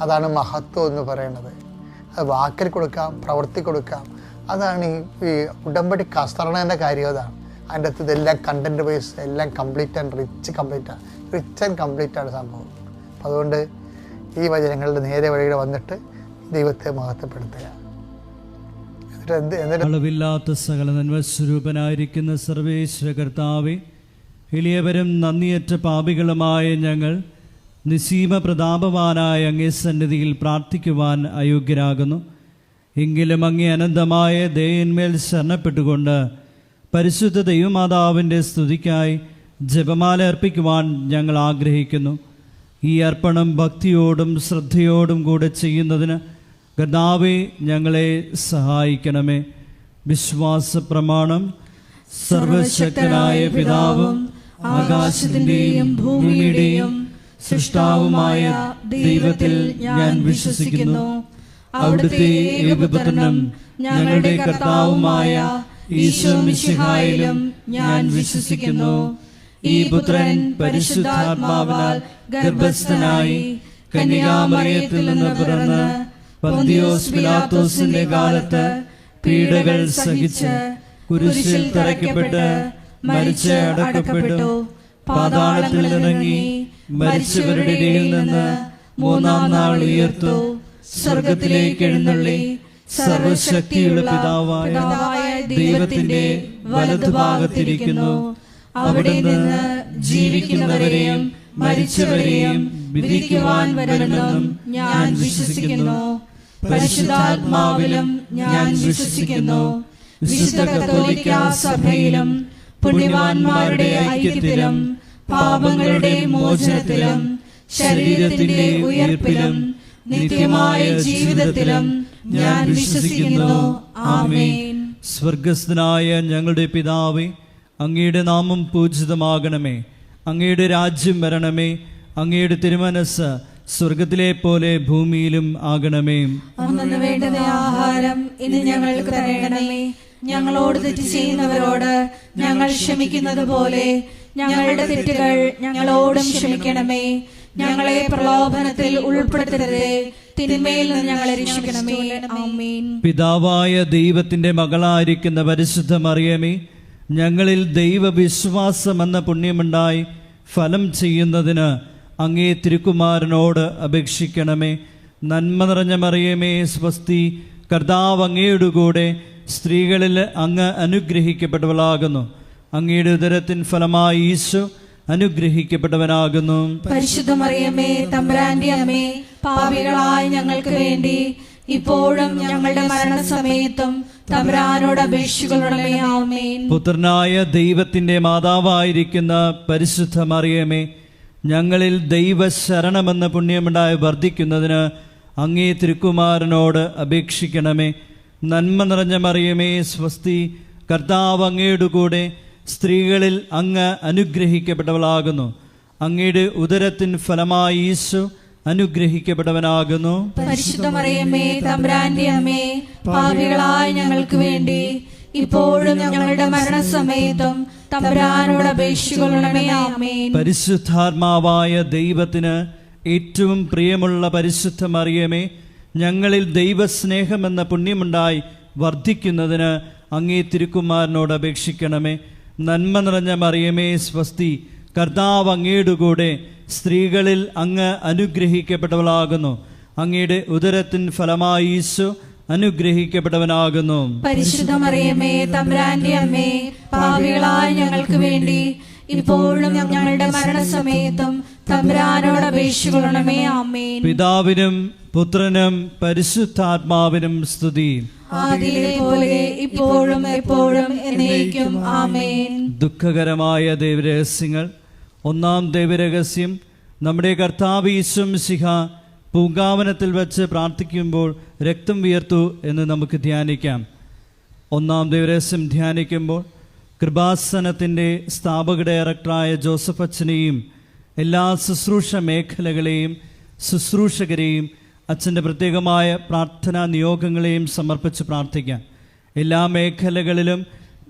അതാണ് മഹത്വം എന്ന് പറയുന്നത്. അത് വാക്കിൽ കൊടുക്കാം, പ്രവൃത്തി കൊടുക്കാം. അതാണ് ഈ ഉടമ്പടി കസ്തരണേൻ്റെ കാര്യം. അതാണ് അതിൻ്റെ അകത്ത് ഇതെല്ലാം കണ്ടന്റ് വൈസ് എല്ലാം complete and rich and complete ആണ് സംഭവം. അപ്പം അതുകൊണ്ട് ഈ വചനങ്ങളുടെ നേരെ വഴിയുടെ വന്നിട്ട് ദൈവത്തെ മഹത്വപ്പെടുത്തുക. അളവില്ലാത്ത സകല നന്മസ്വരൂപനായിരിക്കുന്ന സർവേശ്വര കർത്താവേ, എളിയവരും നന്ദിയറ്റ പാപികളുമായ ഞങ്ങൾ നിസീമ പ്രതാപവാനായ അങ്ങേ സന്നിധിയിൽ പ്രാർത്ഥിക്കുവാൻ അയോഗ്യരാകുന്നു. എങ്കിലും അങ്ങേ അനന്തമായ ദയന്മേൽ ശരണപ്പെട്ടുകൊണ്ട് പരിശുദ്ധ ദൈവമാതാവിൻ്റെ സ്തുതിക്കായി ജപമാല അർപ്പിക്കുവാൻ ഞങ്ങൾ ആഗ്രഹിക്കുന്നു. ഈ അർപ്പണം ഭക്തിയോടും ശ്രദ്ധയോടും കൂടെ ചെയ്യുന്നതിന് കർത്താവേ ഞങ്ങളെ സഹായിക്കണമേ. വിശ്വാസ പ്രമാണം. സർവശക്തനായ പിതാവും ആകാശത്തിന്റെയും ഭൂമിയുടെയും സൃഷ്ടാവുമായ ദൈവത്തിൽ ഞാൻ വിശ്വസിക്കുന്നു. അവിടുത്തെ ഏകപുത്രനും ഞങ്ങളുടെ കർത്താവുമായ ഈശോ മിശിഹായിലും ഞാൻ വിശ്വസിക്കുന്നു. ഈ പുത്രൻ പരിശുദ്ധാത്മാവിനാൽ ഗർഭസ്ഥനായി കന്യകാമറിയത്തിൽ നിന്ന് പിറന്ന് പന്തിയോസ് പിലാത്തോസിന്റെ കാലത്ത് പീഡകൾ സഹിച്ച് കുരിശിൽ തറയ്ക്കപ്പെട്ട് മരിച്ച് അടക്കപ്പെട്ടു, പാതാളത്തിൽ ഇറങ്ങി മരിച്ചവരുടെ ഇടയിൽ നിന്ന് 3-ാം നാൾ ഉയർത്തു, സ്വർഗത്തിലേക്ക് എഴുന്നള്ളി സർവശക്തിയുള്ള പിതാവായ ദൈവത്തിന്റെ വലതുഭാഗത്തിരിക്കുന്നു. അവിടെ നിന്ന് ജീവിക്കുന്നവരെയും മരിച്ചവരെയും വിധിക്കുവാൻ വരുമെന്നും ഞാൻ വിശ്വസിക്കുന്നു. പരിശുദ്ധാത്മാവിലും ഞാൻ വിശ്വസിക്കുന്നു. വിശുദ്ധ കത്തോലിക്കാ സഭയിലും പുണ്യവാന്മാരുടെ ഐക്യത്തിലും പാപങ്ങളുടെ മോചനത്തിലും ശരീരത്തിന്റെ ഉയർപ്പിലും നിത്യമായ ജീവിതത്തിലും ഞാൻ വിശ്വസിക്കുന്നു. ആമേൻ. സ്വർഗസ്ഥനായ ഞങ്ങളുടെ പിതാവേ, അങ്ങയുടെ നാമം പൂജിതമാകണമേ. അങ്ങയുടെ രാജ്യം വരണമേ. അങ്ങയുടെ തിരുമനസ്സ് സ്വർഗത്തിലെ പോലെ ഭൂമിയിലും ആകണമേ. അന്നു വേണ്ടുന്ന ആഹാരം ഇന്ന് ഞങ്ങൾക്ക് തരണമേ. ഞങ്ങളോട് തെറ്റ് ചെയ്യുന്നവരോട് ഞങ്ങൾ ക്ഷമിക്കുന്നത് പോലെ ഞങ്ങളുടെ തെറ്റുകൾ ഞങ്ങളോടും ക്ഷമിക്കണമേ. ഞങ്ങളെ പ്രലോഭനത്തിൽ ഉൾപ്പെടുത്തരുതേ, തിന്മയിൽ നിന്ന് ഞങ്ങളെ രക്ഷിക്കണമേ. ആമേൻ. പിതാവായ ദൈവത്തിന്റെ മകളായിരിക്കുന്ന പരിശുദ്ധ മറിയമേ, ഞങ്ങളിൽ ദൈവവിശ്വാസം എന്ന പുണ്യമുണ്ടായി ഫലം ചെയ്യുന്നതിന് അങ്ങേ തിരുക്കുമാരനോട് അപേക്ഷിക്കണമേ. നന്മ നിറഞ്ഞ മറിയമേ, സ്വസ്തി, കർത്താവ് അങ്ങയുടെ കൂടെ സ്ത്രീകളിൽ അങ്ങ് അനുഗ്രഹിക്കപ്പെട്ടവളാകുന്നു. അങ്ങയുടെ ഉദരത്തിൻ ഫലമായി ഈശോ അനുഗ്രഹിക്കപ്പെട്ടവനാകുന്നു. പരിശുദ്ധ മറിയമേ, തമ്പുരാന്റെ അമ്മേ, പാപികളായ ഞങ്ങൾക്ക് വേണ്ടി ഇപ്പോഴും ഞങ്ങളുടെ മരണസമയത്തും തമ്പുരാനോട് അപേക്ഷിക്കണമേ. ആമേൻ. പുത്രനായ ദൈവത്തിന്റെ മാതാവായിരിക്കുന്ന പരിശുദ്ധ മറിയമേ, ഞങ്ങളിൽ ദൈവശരണമെന്ന പുണ്യമുണ്ടായി വർദ്ധിക്കുന്നതിന് അങ്ങേ തിരുക്കുമാരനോട് അപേക്ഷിക്കണമേ. നന്മ നിറഞ്ഞ മറിയമേ, സ്വസ്തി, കർത്താവ് അങ്ങയുടെ കൂടെ സ്ത്രീകളിൽ അങ്ങ് അനുഗ്രഹിക്കപ്പെട്ടവളാകുന്നു. അങ്ങയുടെ ഉദരത്തിൻ ഫലമായി ഈശോ അനുഗ്രഹിക്കപ്പെട്ടവനാകുന്നു. പരിശുദ്ധ മറിയമേ, തമ്പുരാന്റെ അമ്മേ, പാപികളായ ഞങ്ങൾക്ക് വേണ്ടി ഇപ്പോഴും ഞങ്ങളുടെ മരണസമയത്തും തമ്പുരാനോട് അപേക്ഷിക്കണമേ. ആമേൻ. പരിശുദ്ധാത്മാവായ ദൈവത്തിന് ഏറ്റവും പ്രിയമുള്ള പരിശുദ്ധ മറിയമേ, ഞങ്ങളിൽ ദൈവസ്നേഹമെന്ന പുണ്യമുണ്ടായി വർദ്ധിക്കുന്നതിന് അങ്ങേ തിരുക്കുമാരനോട് അപേക്ഷിക്കണമേ. നന്മ നിറഞ്ഞ മറിയമേ, സ്വസ്തി, കർത്താവ് അങ്ങയുടെ കൂടെ സ്ത്രീകളിൽ അങ്ങ് അനുഗ്രഹിക്കപ്പെട്ടവളാകുന്നു. അങ്ങയുടെ ഉദരത്തിൻ ഫലമായി ഈശോ അനുഗ്രഹിക്കപ്പെട്ടവനാകുന്നു. പരിശുദ്ധ മറിയമേ, തമ്പുരാന്റെ അമ്മേ, പാപികളായ ഞങ്ങൾക്ക് വേണ്ടി ഇപ്പോഴും ഞങ്ങളുടെ മരണസമയത്തും തമ്പുരാനോട് അപേക്ഷിക്കണമേ. ആമേൻ. പിതാവിനും പുത്രനും പരിശുദ്ധാത്മാവിനും സ്തുതി. ആദിയിലെ പോലെ ഇപ്പോഴും എപ്പോഴും എന്നേക്കും. ആമേൻ. ദുഃഖകരമായ ദൈവരഹസ്യങ്ങൾ. ഒന്നാം ദൈവരഹസ്യം, നമ്മുടെ കർത്താവ് ഈശോ മിശിഹ പൂങ്കാവനത്തിൽ വെച്ച് പ്രാർത്ഥിക്കുമ്പോൾ രക്തം വിയർത്തു എന്ന് നമുക്ക് ധ്യാനിക്കാം. ഒന്നാം ദൈവരഹസ്യം ധ്യാനിക്കുമ്പോൾ കൃപാസനത്തിൻ്റെ സ്ഥാപക ഡയറക്ടറായ ജോസഫ് അച്ഛനെയും എല്ലാ ശുശ്രൂഷ മേഖലകളെയും ശുശ്രൂഷകരെയും അച്ഛൻ്റെ പ്രത്യേകമായ പ്രാർത്ഥനാ നിയോഗങ്ങളെയും സമർപ്പിച്ച് പ്രാർത്ഥിക്കാം. എല്ലാ മേഖലകളിലും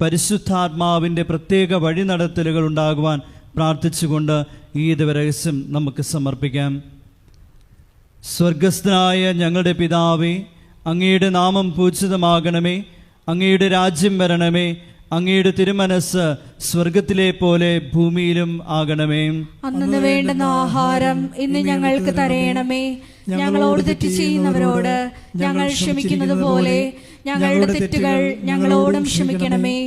പരിശുദ്ധാത്മാവിൻ്റെ പ്രത്യേക വഴിനടത്തലുകൾ ഉണ്ടാകുവാൻ പ്രാർത്ഥിച്ചുകൊണ്ട് ഈ ദിവരഹസ്യം നമുക്ക് സമർപ്പിക്കാം. സ്വർഗസ്ഥനായ ഞങ്ങളുടെ പിതാവേ, അങ്ങയുടെ നാമം പൂജിതമാകണമേ. അങ്ങയുടെ രാജ്യം വരണമേ. അങ്ങയുടെ തിരുമനസ് സ്വർഗത്തിലെ പോലെ ഭൂമിയിലും ആകണമേ. അന്നു വേണ്ടുന്ന ആഹാരം ഇന്ന് ഞങ്ങൾക്ക് തരയണമേ. ഞങ്ങളോട് തെറ്റ് ചെയ്യുന്നവരോട് ഞങ്ങൾ ക്ഷമിക്കുന്നത് പോലെ ഞങ്ങളുടെ തെറ്റുകൾ ഞങ്ങളോടും ക്ഷമിക്കണമേ.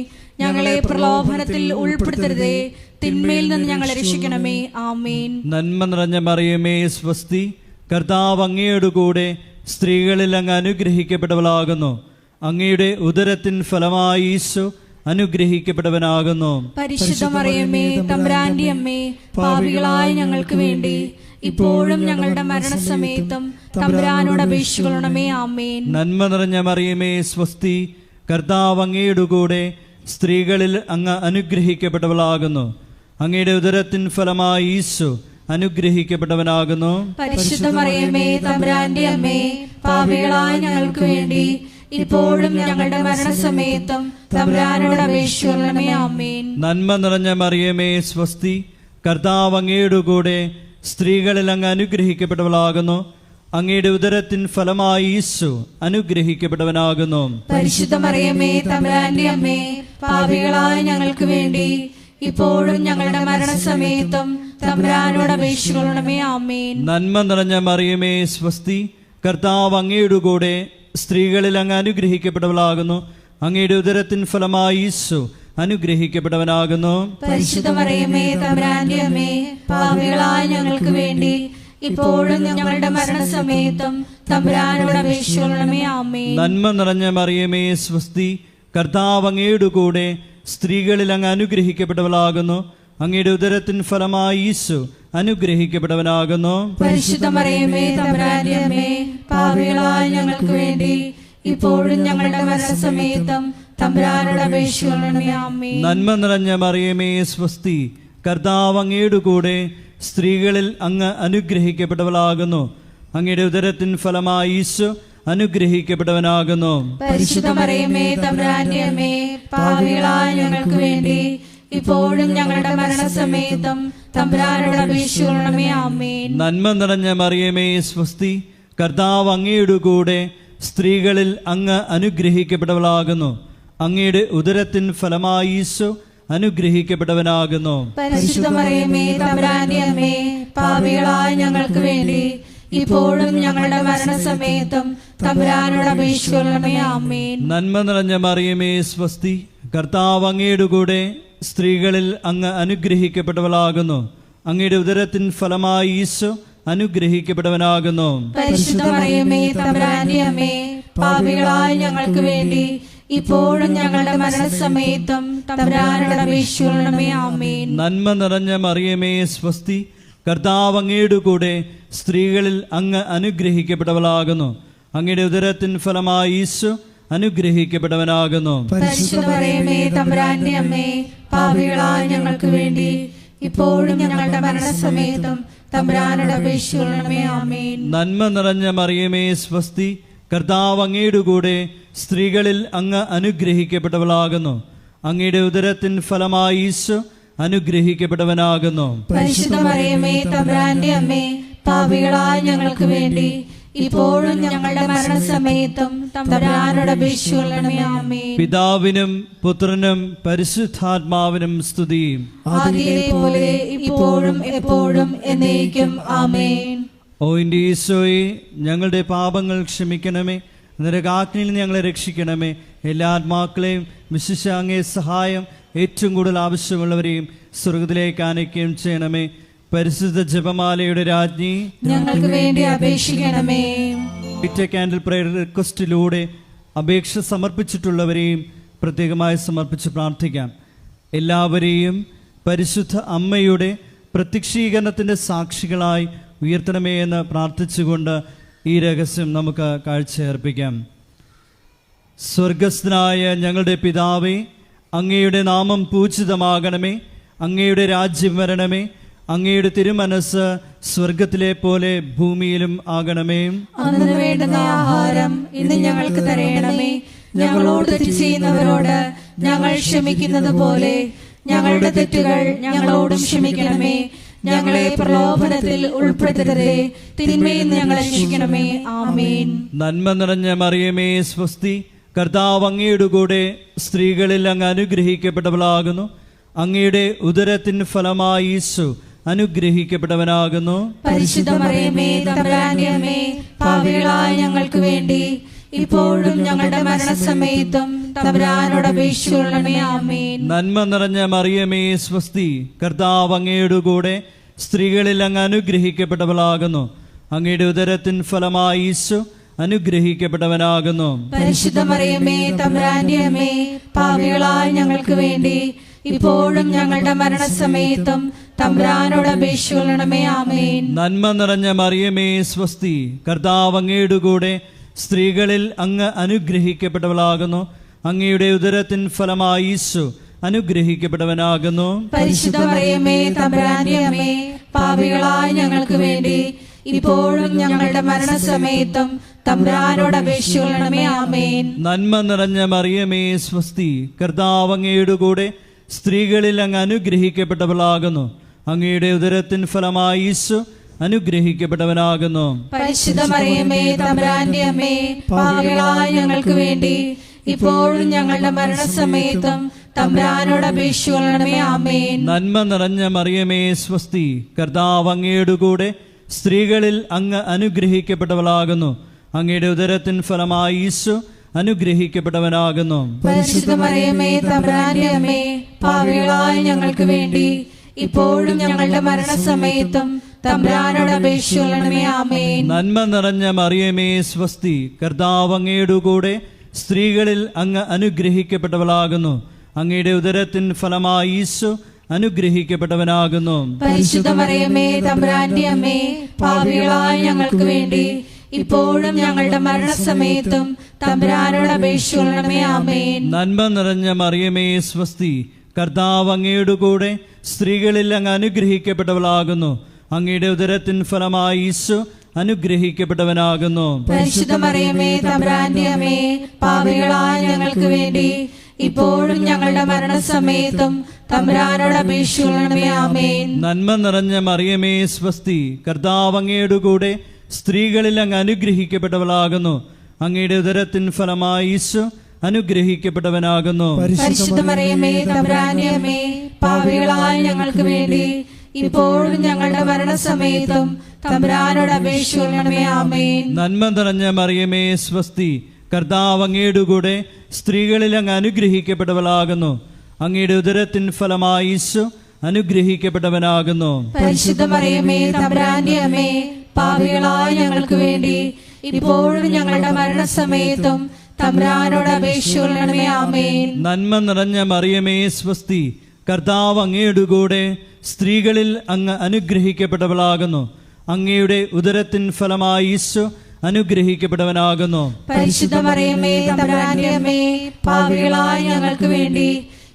ഞങ്ങളെ പ്രലോഭനത്തിൽ ഉൾപ്പെടുത്തരുതേ, തിന്മയിൽ നിന്ന് ഞങ്ങളെ രക്ഷിക്കണമേ. ആമേൻ. നന്മ നിറഞ്ഞ മറിയമേ, സ്വസ്തി, കർത്താവ് അങ്ങയുടെ കൂടെ സ്ത്രീകളിൽ അങ്ങ് അനുഗ്രഹിക്കപ്പെട്ടവളാകുന്നു. അങ്ങയുടെ ഉദരത്തിൻ ഫലമായി ഈശോ അനുഗ്രഹിക്കപ്പെട്ടവനാകുന്നു. പരിശുദ്ധ മറിയമേ, തമ്പുരാന്റെ അമ്മേ, പാപികളായ ഞങ്ങൾക്ക് വേണ്ടി ഇപ്പോഴും ഞങ്ങളുടെ മരണസമയത്തും തമ്പുരാനോട് അപേക്ഷിക്കണമേ. ആമേൻ. നന്മ നിറഞ്ഞ മറിയമേ, സ്വസ്തി, കർത്താവ് അങ്ങയുടെ കൂടെ സ്ത്രീകളിൽ അങ്ങ് അനുഗ്രഹിക്കപ്പെട്ടവളാകുന്നു. അങ്ങയുടെ ഉദരത്തിൻ ഫലമായി ഈശോ അനുഗ്രഹിക്കപ്പെട്ടവനാകുന്നു. പരിശുദ്ധ മറിയമേ, തമ്പുരാന്റെ അമ്മേ, പാപികളായ ഞങ്ങൾക്ക് വേണ്ടി ഇപ്പോഴും ഞങ്ങളുടെ മരണസമയത്തും തമ്പുരാനോട് അപേക്ഷിക്കണമേ. ആമേൻ. നന്മ നിറഞ്ഞ മറിയമേ, സ്വസ്തി, കർത്താവ് അങ്ങയുടെ കൂടെ സ്ത്രീകളിൽ അങ്ങ് അനുഗ്രഹിക്കപ്പെട്ടവളാകുന്നു. അങ്ങയുടെ ഉദരത്തിൻ ഫലമായി ഈശോ അനുഗ്രഹിക്കപ്പെട്ടവനാകുന്നു. പരിശുദ്ധ മറിയമേ, തമ്പുരാന്റെ അമ്മേ, പാപികളായ ഞങ്ങൾക്ക് വേണ്ടി ഇപ്പോഴും ഞങ്ങളുടെ മരണസമയത്തും തമ്പുരാനോട് അപേക്ഷിക്കണമേ. ആമേൻ. നന്മ നിറഞ്ഞ മറിയമേ, സ്വസ്തി, കർത്താവ് അങ്ങയുടെ കൂടെ സ്ത്രീകളിൽ അങ്ങ് അനുഗ്രഹിക്കപ്പെട്ടവളാകുന്നു. അങ്ങയുടെ ഉദരത്തിൻ ഫലമായി ഈശോ അനുഗ്രഹിക്കപ്പെട്ടവനാകുന്നു. പരിശുദ്ധ മറിയമേ, തമ്പുരാന്റെ അമ്മേ, പാപികളായ ഞങ്ങൾക്ക് വേണ്ടി ഇപ്പോഴും ഞങ്ങളുടെ മരണസമയത്തും തമ്പുരാനോട് അപേക്ഷിക്കണമേ. ആമേൻ. നന്മ നിറഞ്ഞ മറിയമേ, സ്വസ്തി, കർത്താവ് അങ്ങയുടെ കൂടെ സ്ത്രീകളിൽ അങ്ങ് അനുഗ്രഹിക്കപ്പെട്ടവളാകുന്നു. അങ്ങയുടെ ഉദരത്തിൻ ഫലമായി ഈശോ അനുഗ്രഹിക്കപ്പെട്ടവനാകുന്നു. പരിശുദ്ധ മറിയമേ, തമ്പുരാന്റെ അമ്മേ, പാപികളായ ഞങ്ങൾക്ക് വേണ്ടി ഇപ്പോഴും ഞങ്ങളുടെ മരണസമയത്തും തമ്പുരാനോട് അപേക്ഷിക്കണമേ. ആമേൻ. നന്മ നിറഞ്ഞ മറിയമേ, സ്വസ്തി, കർത്താവ് അങ്ങയുടെ കൂടെ സ്ത്രീകളിൽ അങ്ങ് അനുഗ്രഹിക്കപ്പെട്ടവളാകുന്നു. അങ്ങയുടെ ഉദരത്തിൻ ഫലമായി ഈശോ അനുഗ്രഹിക്കപ്പെട്ടവനാകുന്നു. പരിശുദ്ധ മറിയമേ, തമ്പുരാന്റെ അമ്മേ, പാപികളായ ഞങ്ങൾക്ക് വേണ്ടി ഇപ്പോഴും ഞങ്ങളുടെ മരണസമയത്തും തമ്പുരാനോട് അപേക്ഷിക്കണമേ. ആമേൻ. നന്മ നിറഞ്ഞ മറിയമേ, സ്വസ്തി, കർത്താവ് അങ്ങയുടെ കൂടെ സ്ത്രീകളിൽ അങ്ങ് അനുഗ്രഹിക്കപ്പെട്ടവളാകുന്നു. അങ്ങയുടെ ഉദരത്തിൻ ഫലമായി ഈശോ അനുഗ്രഹിക്കപ്പെട്ടവനാകുന്നു. പരിശുദ്ധ മറിയമേ, തമ്പുരാന്റെ അമ്മേ, പാപികളായ ഞങ്ങൾക്ക് വേണ്ടി ഇപ്പോഴും ഞങ്ങളുടെ മരണസമയത്തും തമ്പുരാനോട് അപേക്ഷിക്കണമേ. ആമേൻ. നന്മ നിറഞ്ഞ മറിയമേ സ്വസ്തി, കർത്താവ് അങ്ങയുടെ കൂടെ സ്ത്രീകളിൽ അങ്ങ് അനുഗ്രഹിക്കപ്പെട്ടവളാകുന്നു. അങ്ങയുടെ ഉദരത്തിൻ ഫലമായി ഈശോ അനുഗ്രഹിക്കപ്പെട്ടവനാകുന്നു. പരിശുദ്ധ മറിയമേ തമ്പുരാന്റെ അമ്മേ, പാപികളായ ഞങ്ങൾക്ക് വേണ്ടി ഇപ്പോഴും ഞങ്ങളുടെ മരണസമയത്തും തമ്പുരാനോട് അപേക്ഷിക്കണമേ. ആമേൻ. നന്മ നിറഞ്ഞ മറിയമേ സ്വസ്തി, കർത്താവ് അങ്ങയുടെ കൂടെ സ്ത്രീകളിൽ അങ്ങ് അനുഗ്രഹിക്കപ്പെട്ടവളാകുന്നു. അങ്ങയുടെ ഉദരത്തിൻ ഫലമായി ഈശോ അനുഗ്രഹിക്കപ്പെട്ടവനാകുന്നു. പരിശുദ്ധ മറിയമേ തമ്പുരാന്റെ അമ്മേ, പാപികളായ ഞങ്ങൾക്ക് വേണ്ടി ഇപ്പോഴും ഞങ്ങളുടെ മരണസമയത്തും തമ്പുരാനോട് അപേക്ഷിക്കണമേ. ആമേൻ. നന്മ നിറഞ്ഞ മറിയമേ സ്വസ്തി, കർത്താവ് അങ്ങയുടെ കൂടെ സ്ത്രീകളിൽ അങ്ങ് അനുഗ്രഹിക്കപ്പെട്ടവളാകുന്നു. അങ്ങയുടെ ഉദരത്തിൻ ഫലമായി ഈശോ അനുഗ്രഹിക്കപ്പെട്ടവനാകുന്നു. പരിശുദ്ധ മറിയമേ തമ്പുരാന്റെ അമ്മേ, പാപികളായ ഞങ്ങൾക്ക് വേണ്ടി ഇപ്പോഴും ഞങ്ങളുടെ മരണസമയത്തും തമ്പുരാനോട് അപേക്ഷിക്കണമേ. ആമേൻ. പിതാവിനും പുത്രനും പരിശുദ്ധാത്മാവിനും സ്തുതി. ആദിയിലെ പോലെ ഇപ്പോഴും എപ്പോഴും എന്നേക്കും. ആമേൻ. ഓ എൻ്റെ ഈശോയെ, ഞങ്ങളുടെ പാപങ്ങൾ ക്ഷമിക്കണമേ, നരകാഗ്നിയിൽ ഞങ്ങളെ രക്ഷിക്കണമേ. എല്ലാ ആത്മാക്കളെയും വിശിഷ്ട അങ്ങേ സഹായം ഏറ്റവും കൂടുതൽ ആവശ്യമുള്ളവരെയും സ്വർഗത്തിലേക്ക് ആനയിക്കുകയും ചെയ്യണമേ. പരിശുദ്ധ ജപമാലയുടെ രാജ്ഞി, ഞങ്ങൾക്ക് വേണ്ടി അപേക്ഷിക്കണമേ. കാൻഡിൽ പ്രയർ റിക്വസ്റ്റിലൂടെ അപേക്ഷ സമർപ്പിച്ചിട്ടുള്ളവരെയും പ്രത്യേകമായി സമർപ്പിച്ച് പ്രാർത്ഥിക്കാം. എല്ലാവരെയും പരിശുദ്ധ അമ്മയുടെ പ്രത്യക്ഷീകരണത്തിൻ്റെ സാക്ഷികളായി ഉയർത്തണമേ എന്ന് പ്രാർത്ഥിച്ചുകൊണ്ട് ഈ രഹസ്യം നമുക്ക് കാഴ്ചയർപ്പിക്കാം. സ്വർഗസ്ഥനായ ഞങ്ങളുടെ പിതാവേ, അങ്ങയുടെ നാമം പൂജിതമാകണമേ. അങ്ങയുടെ രാജ്യം വരണമേ. അങ്ങയുടെ തിരുമനസ് സ്വർഗത്തിലെ പോലെ ഭൂമിയിലും ആകണമേ. അന്നു വേണ്ടുന്ന ആഹാരം ഇന്ന് ഞങ്ങൾക്ക് തരയണമേ. ഞങ്ങളോട് തെറ്റ് ചെയ്യുന്നവരോട് ഞങ്ങൾ ക്ഷമിക്കുന്നത് പോലെ ഞങ്ങളുടെ തെറ്റുകൾ ഞങ്ങളോടും ക്ഷമിക്കണമേ. ഞങ്ങളെ പ്രലോഭനത്തിൽ ഉൾപ്പെടുത്തരുതേ, തിന്മയിൽ നിന്ന് ഞങ്ങളെ രക്ഷിക്കണമേ. ആമേൻ. നന്മ നിറഞ്ഞ മറിയമേ സ്വസ്തി, കർത്താവ് അങ്ങയുടെ കൂടെ സ്ത്രീകളിൽ അങ്ങ് അനുഗ്രഹിക്കപ്പെട്ടവളാകുന്നു. അങ്ങയുടെ ഉദരത്തിൻ ഫലമായി ഈശോ അനുഗ്രഹിക്കപ്പെട്ടവനാകുന്നു. പരിശുദ്ധ മറിയമേ തമ്പുരാന്റെ അമ്മേ, പാപികളായ ഞങ്ങൾക്ക് വേണ്ടി ഇപ്പോഴും ഞങ്ങളുടെ മരണസമയത്തും തമ്പുരാനോട് അപേക്ഷിക്കണമേ. ആമേൻ. നന്മ നിറഞ്ഞ മറിയമേ സ്വസ്തി, കർത്താവ് അങ്ങയുടെ കൂടെ സ്ത്രീകളിൽ അങ്ങ് അനുഗ്രഹിക്കപ്പെട്ടവളാകുന്നു. അങ്ങയുടെ ഉദരത്തിൻ ഫലമായി ഈശോ അനുഗ്രഹിക്കപ്പെട്ടവനാകുന്നു. പരിശുദ്ധ മറിയമേ തമ്പുരാന്റെ അമ്മേ, പാപികളായ ഞങ്ങൾക്ക് വേണ്ടി ഇപ്പോഴും ഞങ്ങളുടെ മരണസമയത്തും തമ്പുരാനോട് അപേക്ഷിക്കണമേ. ആമേൻ. നന്മ നിറഞ്ഞ മറിയമേ സ്വസ്തി, കർത്താവ് അങ്ങയുടെ കൂടെ സ്ത്രീകളിൽ അങ്ങ് അനുഗ്രഹിക്കപ്പെട്ടവളാകുന്നു. അങ്ങയുടെ ഉദരത്തിൻ ഫലമായി ഈശോ അനുഗ്രഹിക്കപ്പെട്ടവനാകുന്നു. പരിശുദ്ധ മറിയമേ തമ്പുരാന്റെ അമ്മേ, പാപികളായ ഞങ്ങൾക്ക് വേണ്ടി ഇപ്പോഴും ഞങ്ങളുടെ മരണസമയത്തും തമ്പുരാനോട് അപേക്ഷിക്കണമേ. ആമേൻ. നന്മ നിറഞ്ഞ മറിയമേ സ്വസ്തി, കർത്താവ് അങ്ങയുടെ കൂടെ സ്ത്രീകളിൽ അങ്ങ് അനുഗ്രഹിക്കപ്പെട്ടവളാകുന്നു. അങ്ങയുടെ ഉദരത്തിൻ ഫലമായി ഈശോ അനുഗ്രഹിക്കപ്പെട്ടവനാകുന്നു. പരിശുദ്ധ മറിയമേ തമ്പുരാന്റെ അമ്മേ, പാപികളായ ഞങ്ങൾക്ക് വേണ്ടി ഇപ്പോഴും ഞങ്ങളുടെ മരണസമയത്തും തമ്പുരാനോട് അപേക്ഷിക്കണമേ. ആമേൻ. നന്മ നിറഞ്ഞ മറിയമേ സ്വസ്തി, കർത്താവ് അങ്ങയുടെ കൂടെ സ്ത്രീകളിൽ അങ്ങ് അനുഗ്രഹിക്കപ്പെട്ടവളാകുന്നു. അങ്ങയുടെ ഉദരത്തിൻ ഫലമായി ഈശോ അനുഗ്രഹിക്കപ്പെട്ടവനാകുന്നു. പരിശുദ്ധ മറിയമേ തമ്പുരാന്റെ അമ്മേ, പാപികളായ ഞങ്ങൾക്ക് വേണ്ടി ഇപ്പോഴും ഞങ്ങളുടെ മരണസമയത്തും തമ്പുരാനോട് അപേക്ഷിക്കണമേ. ആമേൻ. നന്മ നിറഞ്ഞ മറിയമേ സ്വസ്തി, കർത്താവ് അങ്ങയുടെ കൂടെ സ്ത്രീകളിൽ അങ്ങ് അനുഗ്രഹിക്കപ്പെട്ടവളാകുന്നു. അങ്ങയുടെ ഉദരത്തിൻ ഫലമായി ഈശോ അനുഗ്രഹിക്കപ്പെട്ടവനാകുന്നു. പരിശുദ്ധ മറിയമേ തമ്പുരാന്റെ അമ്മേ, പാപികളായ ഞങ്ങൾക്ക് വേണ്ടി ഇപ്പോഴും ഞങ്ങളുടെ മരണസമയത്തും തമ്പുരാനോട് അപേക്ഷിക്കണമേ. ആമേൻ. നന്മ നിറഞ്ഞ മറിയമേ സ്വസ്തി, കർത്താവ് അങ്ങയുടെ കൂടെ സ്ത്രീകളിൽ അങ്ങ് അനുഗ്രഹിക്കപ്പെട്ടവളാകുന്നു. അങ്ങയുടെ ഉദരത്തിൻ ഫലമായി ഈശോ അനുഗ്രഹിക്കപ്പെട്ടവനാകുന്നു. പരിശുദ്ധ മറിയമേ തമ്പുരാന്റെ അമ്മേ, പാപികളായ ഞങ്ങൾക്ക് വേണ്ടി ഇപ്പോഴും ഞങ്ങളുടെ മരണസമയത്തും തമ്പുരാനോട് അപേക്ഷിക്കണമേ. ആമേൻ. നന്മ നിറഞ്ഞ മറിയമേ സ്വസ്തി, കർത്താവ് അങ്ങയുടെ കൂടെ സ്ത്രീകളിൽ അങ്ങ് അനുഗ്രഹിക്കപ്പെട്ടവളാകുന്നു. അങ്ങയുടെ ഉദരത്തിൻ ഫലമായി ഈശോ അനുഗ്രഹിക്കപ്പെട്ടവനാകുന്നു. പരിശുദ്ധ മറിയമേ തമ്പുരാന്റെ അമ്മേ, പാപികളായ ഞങ്ങൾക്ക് വേണ്ടി ഇപ്പോഴും ഞങ്ങളുടെ മരണസമയത്തും തമ്പുരാനോട് അപേക്ഷിക്കണമേ. ആമേൻ. നന്മ നിറഞ്ഞ മറിയമേ സ്വസ്തി, കർത്താവ് അങ്ങയുടെ കൂടെ സ്ത്രീകളിൽ അങ്ങ് അനുഗ്രഹിക്കപ്പെട്ടവളാകുന്നു. അങ്ങയുടെ ഉദരത്തിൻ ഫലമായി ഈശോ അനുഗ്രഹിക്കപ്പെട്ടവനാകുന്നു. പരിശുദ്ധ മറിയമേ തമ്പുരാന്റെ അമ്മേ, പാപികളായ ഞങ്ങൾക്ക് വേണ്ടി ഇപ്പോഴും ഞങ്ങളുടെ മരണസമയത്തും തമ്പുരാനോട് അപേക്ഷിക്കണമേ. ആമേൻ. നന്മ നിറഞ്ഞ മറിയമേ സ്വസ്തി, കർത്താവ് അങ്ങയുടെ കൂടെ സ്ത്രീകളിൽ അങ്ങ് അനുഗ്രഹിക്കപ്പെട്ടവളാകുന്നു. അങ്ങയുടെ ഉദരത്തിൻ ഫലമായി ഈശോ അനുഗ്രഹിക്കപ്പെട്ടവനാകുന്നു. പരിശുദ്ധ മറിയമേ തമ്പുരാന്റെ അമ്മേ, പാപികളായ ഞങ്ങൾക്ക് വേണ്ടി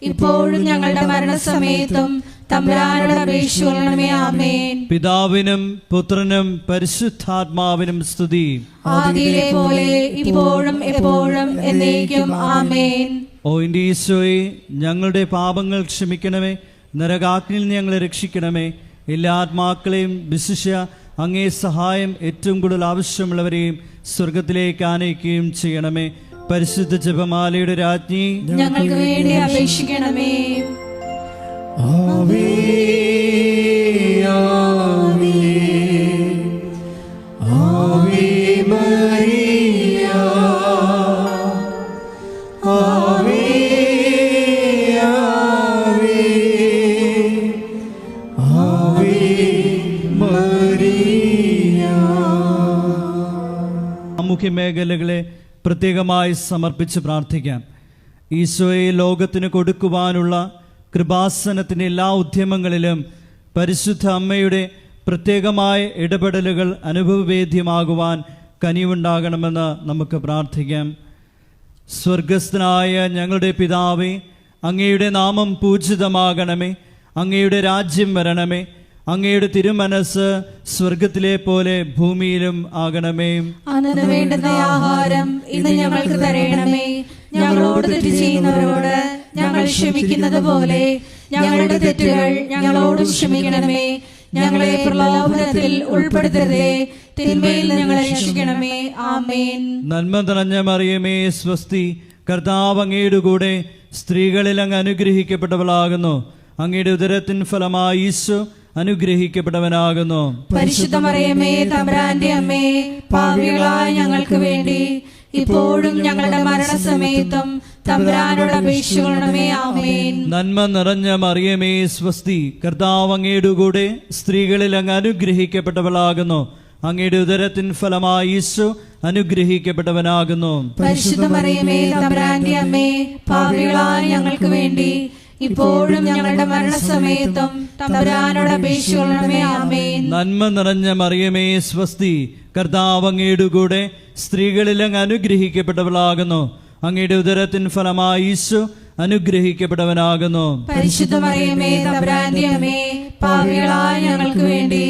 ഇപ്പോഴും ഞങ്ങളുടെ മരണസമയത്തും തമ്പുരാനോട് അപേക്ഷിക്കണമേ. ആമേൻ. പിതാവിനും പുത്രനും പരിശുദ്ധാത്മാവിനും സ്തുതി. ആദിയിലെ പോലെ ഇപ്പോഴും എപ്പോഴും എന്നേക്കും. ആമേൻ. ഓ എൻ്റെ ഈശോയെ, ഞങ്ങളുടെ പാപങ്ങൾ ക്ഷമിക്കണമേ, നരകാഗ്നിയിൽ നിന്ന് ഞങ്ങളെ രക്ഷിക്കണമേ. എല്ലാ ആത്മാക്കളെയും വിശിഷ്യ അങ്ങേ സഹായം ഏറ്റവും കൂടുതൽ ആവശ്യമുള്ളവരെയും സ്വർഗത്തിലേക്ക് ആനയിക്കുകയും ചെയ്യണമേ. പരിശുദ്ധ ജപമാലയുടെ രാജ്ഞി, ഞങ്ങൾക്ക് വേണ്ടി അപേക്ഷിക്കണമേ. ആവേ ആവേ ആവേ മരിയ, ആവേ ആവേ ആവേ മരിയ. സാമൂഹ്യ മേഖലകളെ പ്രത്യേകമായി സമർപ്പിച്ച് പ്രാർത്ഥിക്കാം. ഈശോയെ ലോകത്തിന് കൊടുക്കുവാനുള്ള കൃപാസനത്തിൻ്റെ എല്ലാ ഉദ്യമങ്ങളിലും പരിശുദ്ധ അമ്മയുടെ പ്രത്യേകമായ ഇടപെടലുകൾ അനുഭവവേദ്യമാകുവാൻ കനിവുണ്ടാകണമെന്ന് നമുക്ക് പ്രാർത്ഥിക്കാം. സ്വർഗസ്ഥനായ ഞങ്ങളുടെ പിതാവേ, അങ്ങയുടെ നാമം പൂജിതമാകണമേ. അങ്ങയുടെ രാജ്യം വരണമേ. അങ്ങയുടെ തിരുമനസ് സ്വർഗത്തിലെ പോലെ ഭൂമിയിലും ആകണമേ. അന്നു വേണ്ടുന്ന ആഹാരം ഇന്ന് ഞങ്ങൾക്ക് തരണമേ. ഞങ്ങളോട് തെറ്റ് ചെയ്യുന്നവരോട് ഞങ്ങൾ ക്ഷമിക്കുന്നത് പോലെ ഞങ്ങളുടെ തെറ്റുകൾ ഞങ്ങളോടും ക്ഷമിക്കണമേ. ഞങ്ങളെ പ്രലോഭനത്തിൽ ഉൾപ്പെടുത്തരുതേ, തിന്മയിൽ ഞങ്ങളെ രക്ഷിക്കണമേ. ആമേൻ. നന്മ നിറഞ്ഞ മറിയമേ സ്വസ്തി, കർത്താവ് അങ്ങയുടെ കൂടെ സ്ത്രീകളിൽ അങ്ങ് അനുഗ്രഹിക്കപ്പെട്ടവളാകുന്നു. അങ്ങയുടെ ഉദരത്തിൻ ഫലമായി ഈശോ അനുഗ്രഹിക്കപ്പെട്ടവനാകുന്നു. പരിശുദ്ധ മറിയമേ തമ്പുരാന്റെ അമ്മേ, പാപികളായ ഞങ്ങൾക്ക് വേണ്ടി ഇപ്പോഴും ഞങ്ങളുടെ മരണസമയത്തും തമ്പുരാനോട് അപേക്ഷിക്കണമേ. ആമേൻ. നന്മ നിറഞ്ഞ മറിയമേ സ്വസ്തി, കർത്താവ് അങ്ങയുടെ കൂടെ സ്ത്രീകളിൽ അങ്ങ് അനുഗ്രഹിക്കപ്പെട്ടവളാകുന്നു. അങ്ങയുടെ ഉദരത്തിൻ ഫലമായി ഈശോ അനുഗ്രഹിക്കപ്പെട്ടവനാകുന്നു. പരിശുദ്ധ മറിയമേ തമ്പുരാന്റെ അമ്മേ, പാപികളായ ഞങ്ങൾക്ക് വേണ്ടി ഇപ്പോഴും ഞങ്ങളുടെ മരണസമയത്തും തമ്പുരാനോട് അപേക്ഷിക്കണമേ. ആമേൻ. നന്മ നിറഞ്ഞ മറിയമേ സ്വസ്തി, കർത്താവ് അങ്ങയുടെ കൂടെ സ്ത്രീകളിൽ അങ്ങ് അനുഗ്രഹിക്കപ്പെട്ടവളാകുന്നു. അങ്ങയുടെ ഉദരത്തിൻ ഫലമായി ഈശോ അനുഗ്രഹിക്കപ്പെട്ടവനാകുന്നു. പരിശുദ്ധ മറിയമേ തമ്പുരാന്റെ അമ്മേ, പാപികളായ ഞങ്ങൾക്ക് വേണ്ടി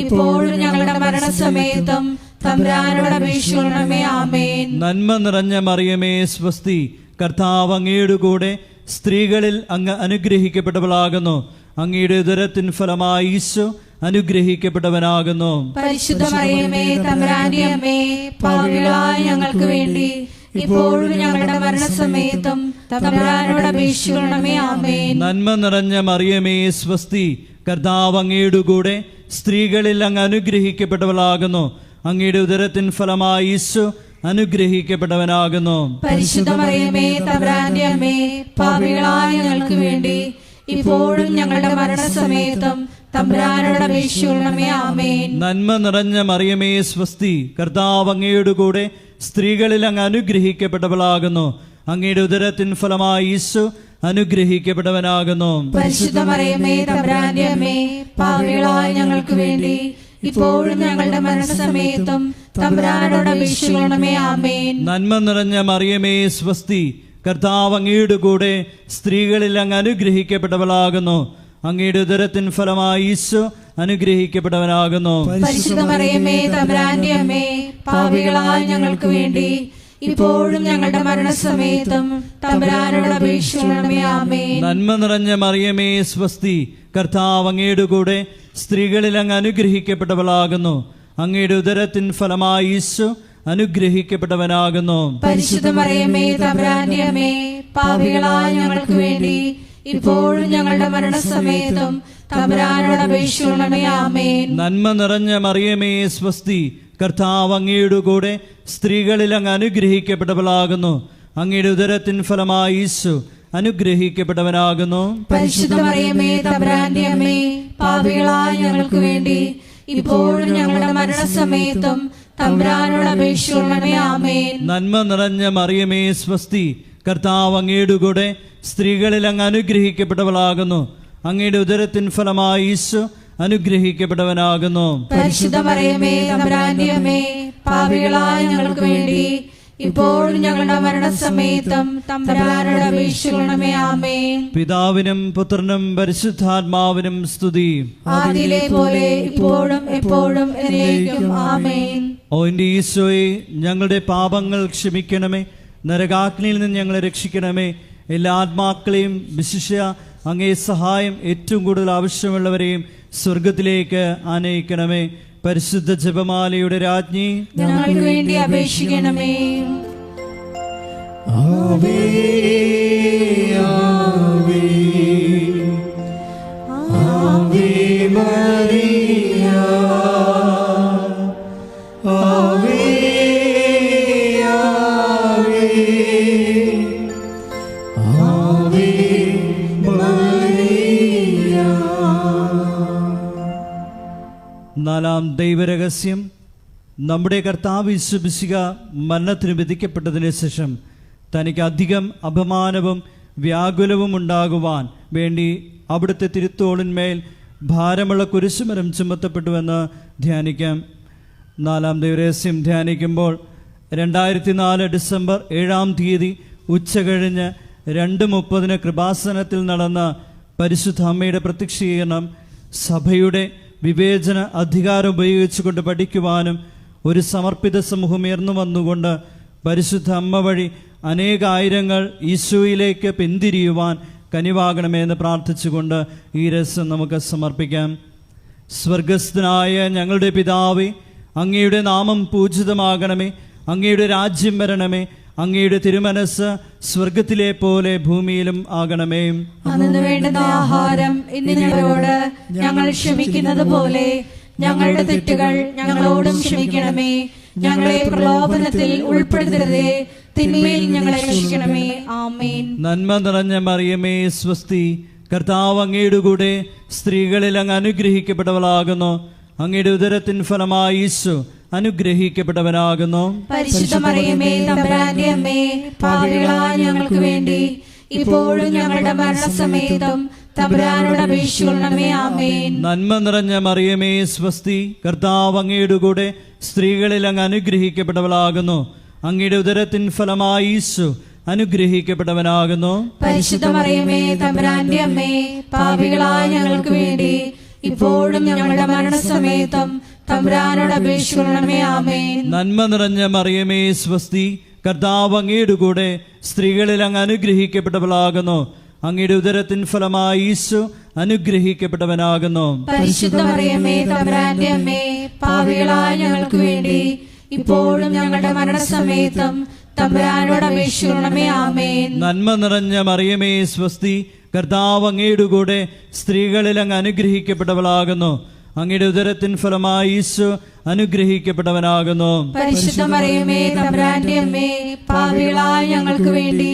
ഇപ്പോഴും ഞങ്ങളുടെ മരണസമയത്തും തമ്പുരാനോട് അപേക്ഷിക്കണമേ. ആമേൻ. നന്മ നിറഞ്ഞ മറിയമേ സ്വസ്തി, കർത്താവ് അങ്ങയുടെ കൂടെ സ്ത്രീകളിൽ അങ്ങ് അനുഗ്രഹിക്കപ്പെട്ടവളാകുന്നു. അങ്ങയുടെ ഉദരത്തിൻ ഫലമായി ഈശോ അനുഗ്രഹിക്കപ്പെട്ടവനാകുന്നു. പരിശുദ്ധ മറിയമേ തമ്പുരാന്റെ അമ്മേ, പാപികളായ ഞങ്ങൾക്ക് വേണ്ടി ഇപ്പോഴും ഞങ്ങളുടെ മരണസമയത്തും തമ്പുരാനോട് അപേക്ഷിക്കണമേ. ആമേൻ. നന്മ നിറഞ്ഞ മറിയമേ സ്വസ്തി, കർത്താവ് അങ്ങയുടെ കൂടെ സ്ത്രീകളിൽ അങ്ങ് അനുഗ്രഹിക്കപ്പെട്ടവളാകുന്നു. അങ്ങയുടെ ഉദരത്തിൻ ഫലമായി ഈശോ അനുഗ്രഹിക്കപ്പെട്ടവനാകുന്നു. പരിശുദ്ധ മറിയമേ തമ്പുരാന്റെ അമ്മേ, പാപികളായ ഞങ്ങൾക്ക് വേണ്ടി ഇപ്പോഴും ഞങ്ങളുടെ മരണസമയത്തും തമ്പുരാനോട് അപേക്ഷിക്കണമേ. ആമേൻ. നന്മ നിറഞ്ഞ മറിയമേ സ്വസ്തി, കർത്താവ് അങ്ങയുടെ കൂടെ സ്ത്രീകളിൽ അങ്ങ് അനുഗ്രഹിക്കപ്പെട്ടവളാകുന്നു. അങ്ങയുടെ ഉദരത്തിൻ ഫലമായി ഈശോ അനുഗ്രഹിക്കപ്പെട്ടവനാകുന്നു. പരിശുദ്ധ മറിയമേ തമ്പുരാന്റെ അമ്മേ, പാപികളായ ഞങ്ങൾക്ക് വേണ്ടി ഇപ്പോഴും ഞങ്ങളുടെ മരണസമയത്തും തമ്പുരാനോട് അപേക്ഷിക്കണമേ. ആമേൻ. നന്മ നിറഞ്ഞ മറിയമേ സ്വസ്തി, കർത്താവ് അങ്ങയുടെ കൂടെ സ്ത്രീകളിൽ അങ്ങ് അനുഗ്രഹിക്കപ്പെട്ടവളാകുന്നു. അങ്ങയുടെ ഉദരത്തിൻ ഫലമായി ഈശോ അനുഗ്രഹിക്കപ്പെട്ടവനാകുന്നു. പരിശുദ്ധ മറിയമേ തമ്പുരാന്റെ അമ്മേ, പാപികളായ ഞങ്ങൾക്ക് വേണ്ടി ഇപ്പോഴും ഞങ്ങളുടെ മരണസമയത്തും തമ്പുരാനോട് അപേക്ഷിക്കണമേ. ആമേൻ. നന്മ നിറഞ്ഞ മറിയമേ സ്വസ്തി, കർത്താവ് അങ്ങയുടെ കൂടെ സ്ത്രീകളിൽ അങ്ങ് അനുഗ്രഹിക്കപ്പെട്ടവളാകുന്നു. അങ്ങയുടെ ഉദരത്തിൻ ഫലമായി ഈശോ അനുഗ്രഹിക്കപ്പെട്ടവനാകുന്നു. പരിശുദ്ധ മറിയമേ തമ്പുരാന്റെ അമ്മേ, പാപികളായ ഞങ്ങൾക്ക് വേണ്ടി ഇപ്പോഴും ഞങ്ങളുടെ മരണസമയത്തും തമ്പുരാനോട് അപേക്ഷിക്കണമേ. ആമേൻ. നന്മ നിറഞ്ഞ മറിയമേ സ്വസ്തി, കർത്താവ് അങ്ങയുടെ കൂടെ സ്ത്രീകളിൽ അങ്ങ് അനുഗ്രഹിക്കപ്പെട്ടവളാകുന്നു. അങ്ങയുടെ ഉദരത്തിൻ ഫലമായി ഈശോ അനുഗ്രഹിക്കപ്പെട്ടവനാകുന്നു. പരിശുദ്ധ മറിയമേ തമ്പുരാന്റെ അമ്മേ, പാപികളായ ഞങ്ങൾക്ക് വേണ്ടി ഇപ്പോഴും ഞങ്ങളുടെ മരണസമയത്തും തമ്പുരാനോട് അപേക്ഷിക്കണമേ. ആമേൻ. നന്മ നിറഞ്ഞ മറിയമേ സ്വസ്തി, കർത്താവ് അങ്ങയുടെ കൂടെ സ്ത്രീകളിൽ അങ്ങ് അനുഗ്രഹിക്കപ്പെട്ടവളാകുന്നു. അങ്ങയുടെ ഉദരത്തിൻ ഫലമായി ഈശോ അനുഗ്രഹിക്കപ്പെട്ടവനാകുന്നു. പരിശുദ്ധ മറിയമേ തമ്പുരാന്റെ അമ്മേ, പാപികളായ ഞങ്ങൾക്ക് വേണ്ടി ഇപ്പോഴും ഞങ്ങളുടെ മരണസമയത്തും തമ്പുരാനോട് അപേക്ഷിക്കണമേ. ആമേൻ. പിതാവിനും പുത്രനും പരിശുദ്ധാത്മാവിനും സ്തുതി. ആദിയിലെ പോലെ ഇപ്പോഴും എപ്പോഴും എന്നേക്കും. ആമേൻ. ഓ എൻ്റെ ഈശോയെ, ഞങ്ങളുടെ പാപങ്ങൾ ക്ഷമിക്കണമേ, നരകാഗ്നിയിൽ നിന്ന് ഞങ്ങളെ രക്ഷിക്കണമേ. എല്ലാ ആത്മാക്കളെയും വിശിഷ്യ അങ്ങേ സഹായം ഏറ്റവും കൂടുതൽ ആവശ്യമുള്ളവരെയും സ്വർഗത്തിലേക്ക് ആനയിക്കണമേ. പരിശുദ്ധ ജപമാലയുടെ രാജ്ഞി, ഞങ്ങൾക്ക് വേണ്ടി അപേക്ഷിക്കണമേ. ആവേ ആവേ ആവേ മരിയ, ആവേ ആവേ ആവേ മരിയ. നാലാം ദൈവരഹസ്യം. നമ്മുടെ കർത്താവ് യേശു മിശിഹ മരണത്തിന് വിധിക്കപ്പെട്ടതിന് ശേഷം തനിക്ക് അധികം അപമാനവും വ്യാകുലവും ഉണ്ടാകുവാൻ വേണ്ടി അവിടുത്തെ തിരുത്തോളിന്മേൽ ഭാരമുള്ള കുരിശുമരം ചുമത്തപ്പെട്ടുവെന്ന് ധ്യാനിക്കാം. നാലാം ദൈവരഹസ്യം ധ്യാനിക്കുമ്പോൾ 2004 ഡിസംബർ 7 ഉച്ചകഴിഞ്ഞ് 2:30 കൃപാസനത്തിൽ നടന്ന പരിശുദ്ധ അമ്മയുടെ പ്രത്യക്ഷീകരണം സഭയുടെ വിവേചന അധികാരം ഉപയോഗിച്ചുകൊണ്ട് പഠിക്കുവാനും ഒരു സമർപ്പിത സമൂഹം ഉയർന്നു വന്നുകൊണ്ട് പരിശുദ്ധ അമ്മ വഴി അനേകായിരങ്ങൾ ഈശോയിലേക്ക് പിന്തിരിയുവാൻ കനിവാകണമെന്ന് പ്രാർത്ഥിച്ചുകൊണ്ട് ഈ രസം നമുക്ക് സമർപ്പിക്കാം. സ്വർഗസ്ഥനായ ഞങ്ങളുടെ പിതാവേ, അങ്ങയുടെ നാമം പൂജിതമാകണമേ, അങ്ങയുടെ രാജ്യം വരണമേ, അങ്ങയുടെ തിരുമനസ് സ്വർഗത്തിലെ പോലെ ഭൂമിയിലും ആകണമേ. അന്നു വേണ്ടുന്ന ആഹാരം ഇന്ന് ഞങ്ങളോട് ഞങ്ങൾ ക്ഷമിക്കുന്നത് പോലെ ഞങ്ങളുടെ തെറ്റുകൾ ഞങ്ങളോടും ക്ഷമിക്കണമേ. ഞങ്ങളെ പ്രലോഭനത്തിൽ ഉൾപ്പെടുത്തരുതേ, തിന്മയിൽ ഞങ്ങളെ രക്ഷിക്കണമേ. ആമേൻ. നന്മ നിറഞ്ഞ മറിയമേ സ്വസ്തി, കർത്താവ് അങ്ങയുടെ കൂടെ സ്ത്രീകളിൽ അങ്ങ് അനുഗ്രഹിക്കപ്പെട്ടവളാകുന്നു. അങ്ങയുടെ ഉദരത്തിൻ ഫലമായി ഈശോ അനുഗ്രഹിക്കപ്പെട്ടവനാകുന്നു. പരിശുദ്ധ മറിയമേ തമ്പുരാന്റെ അമ്മേ, പാപികളായ ഞങ്ങൾക്ക് വേണ്ടി ഇപ്പോഴും ഞങ്ങളുടെ മരണസമയത്തും തമ്പുരാനോട് അപേക്ഷിക്കണമേ. ആമേൻ. നന്മ നിറഞ്ഞ മറിയമേ സ്വസ്തി, കർത്താവ് അങ്ങയുടെ കൂടെ സ്ത്രീകളിൽ അങ്ങ് അനുഗ്രഹിക്കപ്പെട്ടവളാകുന്നു. അങ്ങയുടെ ഉദരത്തിൻ ഫലമായി ഈശോ അനുഗ്രഹിക്കപ്പെട്ടവനാകുന്നു. പരിശുദ്ധ മറിയമേ തമ്പുരാന്റെ അമ്മേ, പാപികളായ ഞങ്ങൾക്ക് വേണ്ടി ഇപ്പോഴും ഞങ്ങളുടെ മരണസമയത്തും തമ്പുരാനോട് അപേക്ഷിക്കണമേ. ആമേൻ. നന്മ നിറഞ്ഞ മറിയമേ സ്വസ്തി, കർത്താവ് അങ്ങയുടെ കൂടെ സ്ത്രീകളിൽ അങ്ങ് അനുഗ്രഹിക്കപ്പെട്ടവളാകുന്നു. അങ്ങയുടെ ഉദരത്തിൻ ഫലമായി ഈശോ അനുഗ്രഹിക്കപ്പെട്ടവനാകുന്നു. പരിശുദ്ധ മറിയമേ തമ്പുരാന്റെ അമ്മേ, പാപികളായ ഞങ്ങൾക്ക് വേണ്ടി ഇപ്പോഴും ഞങ്ങളുടെ മരണസമയത്തും തമ്പുരാനോട് അപേക്ഷിക്കണമേ. ആമേൻ. നന്മ നിറഞ്ഞ മറിയമേ സ്വസ്തി, കർത്താവ് അങ്ങയുടെ കൂടെ സ്ത്രീകളിൽ അങ്ങ് അനുഗ്രഹിക്കപ്പെട്ടവളാകുന്നു. അങ്ങയുടെ ഉദരത്തിൻ ഫലമായി ഈശോ അനുഗ്രഹിക്കപ്പെട്ടവനാകുന്നു. പരിശുദ്ധ മറിയമേ തമ്പുരാന്റെ അമ്മേ, പാപികളായ ഞങ്ങൾക്ക് വേണ്ടി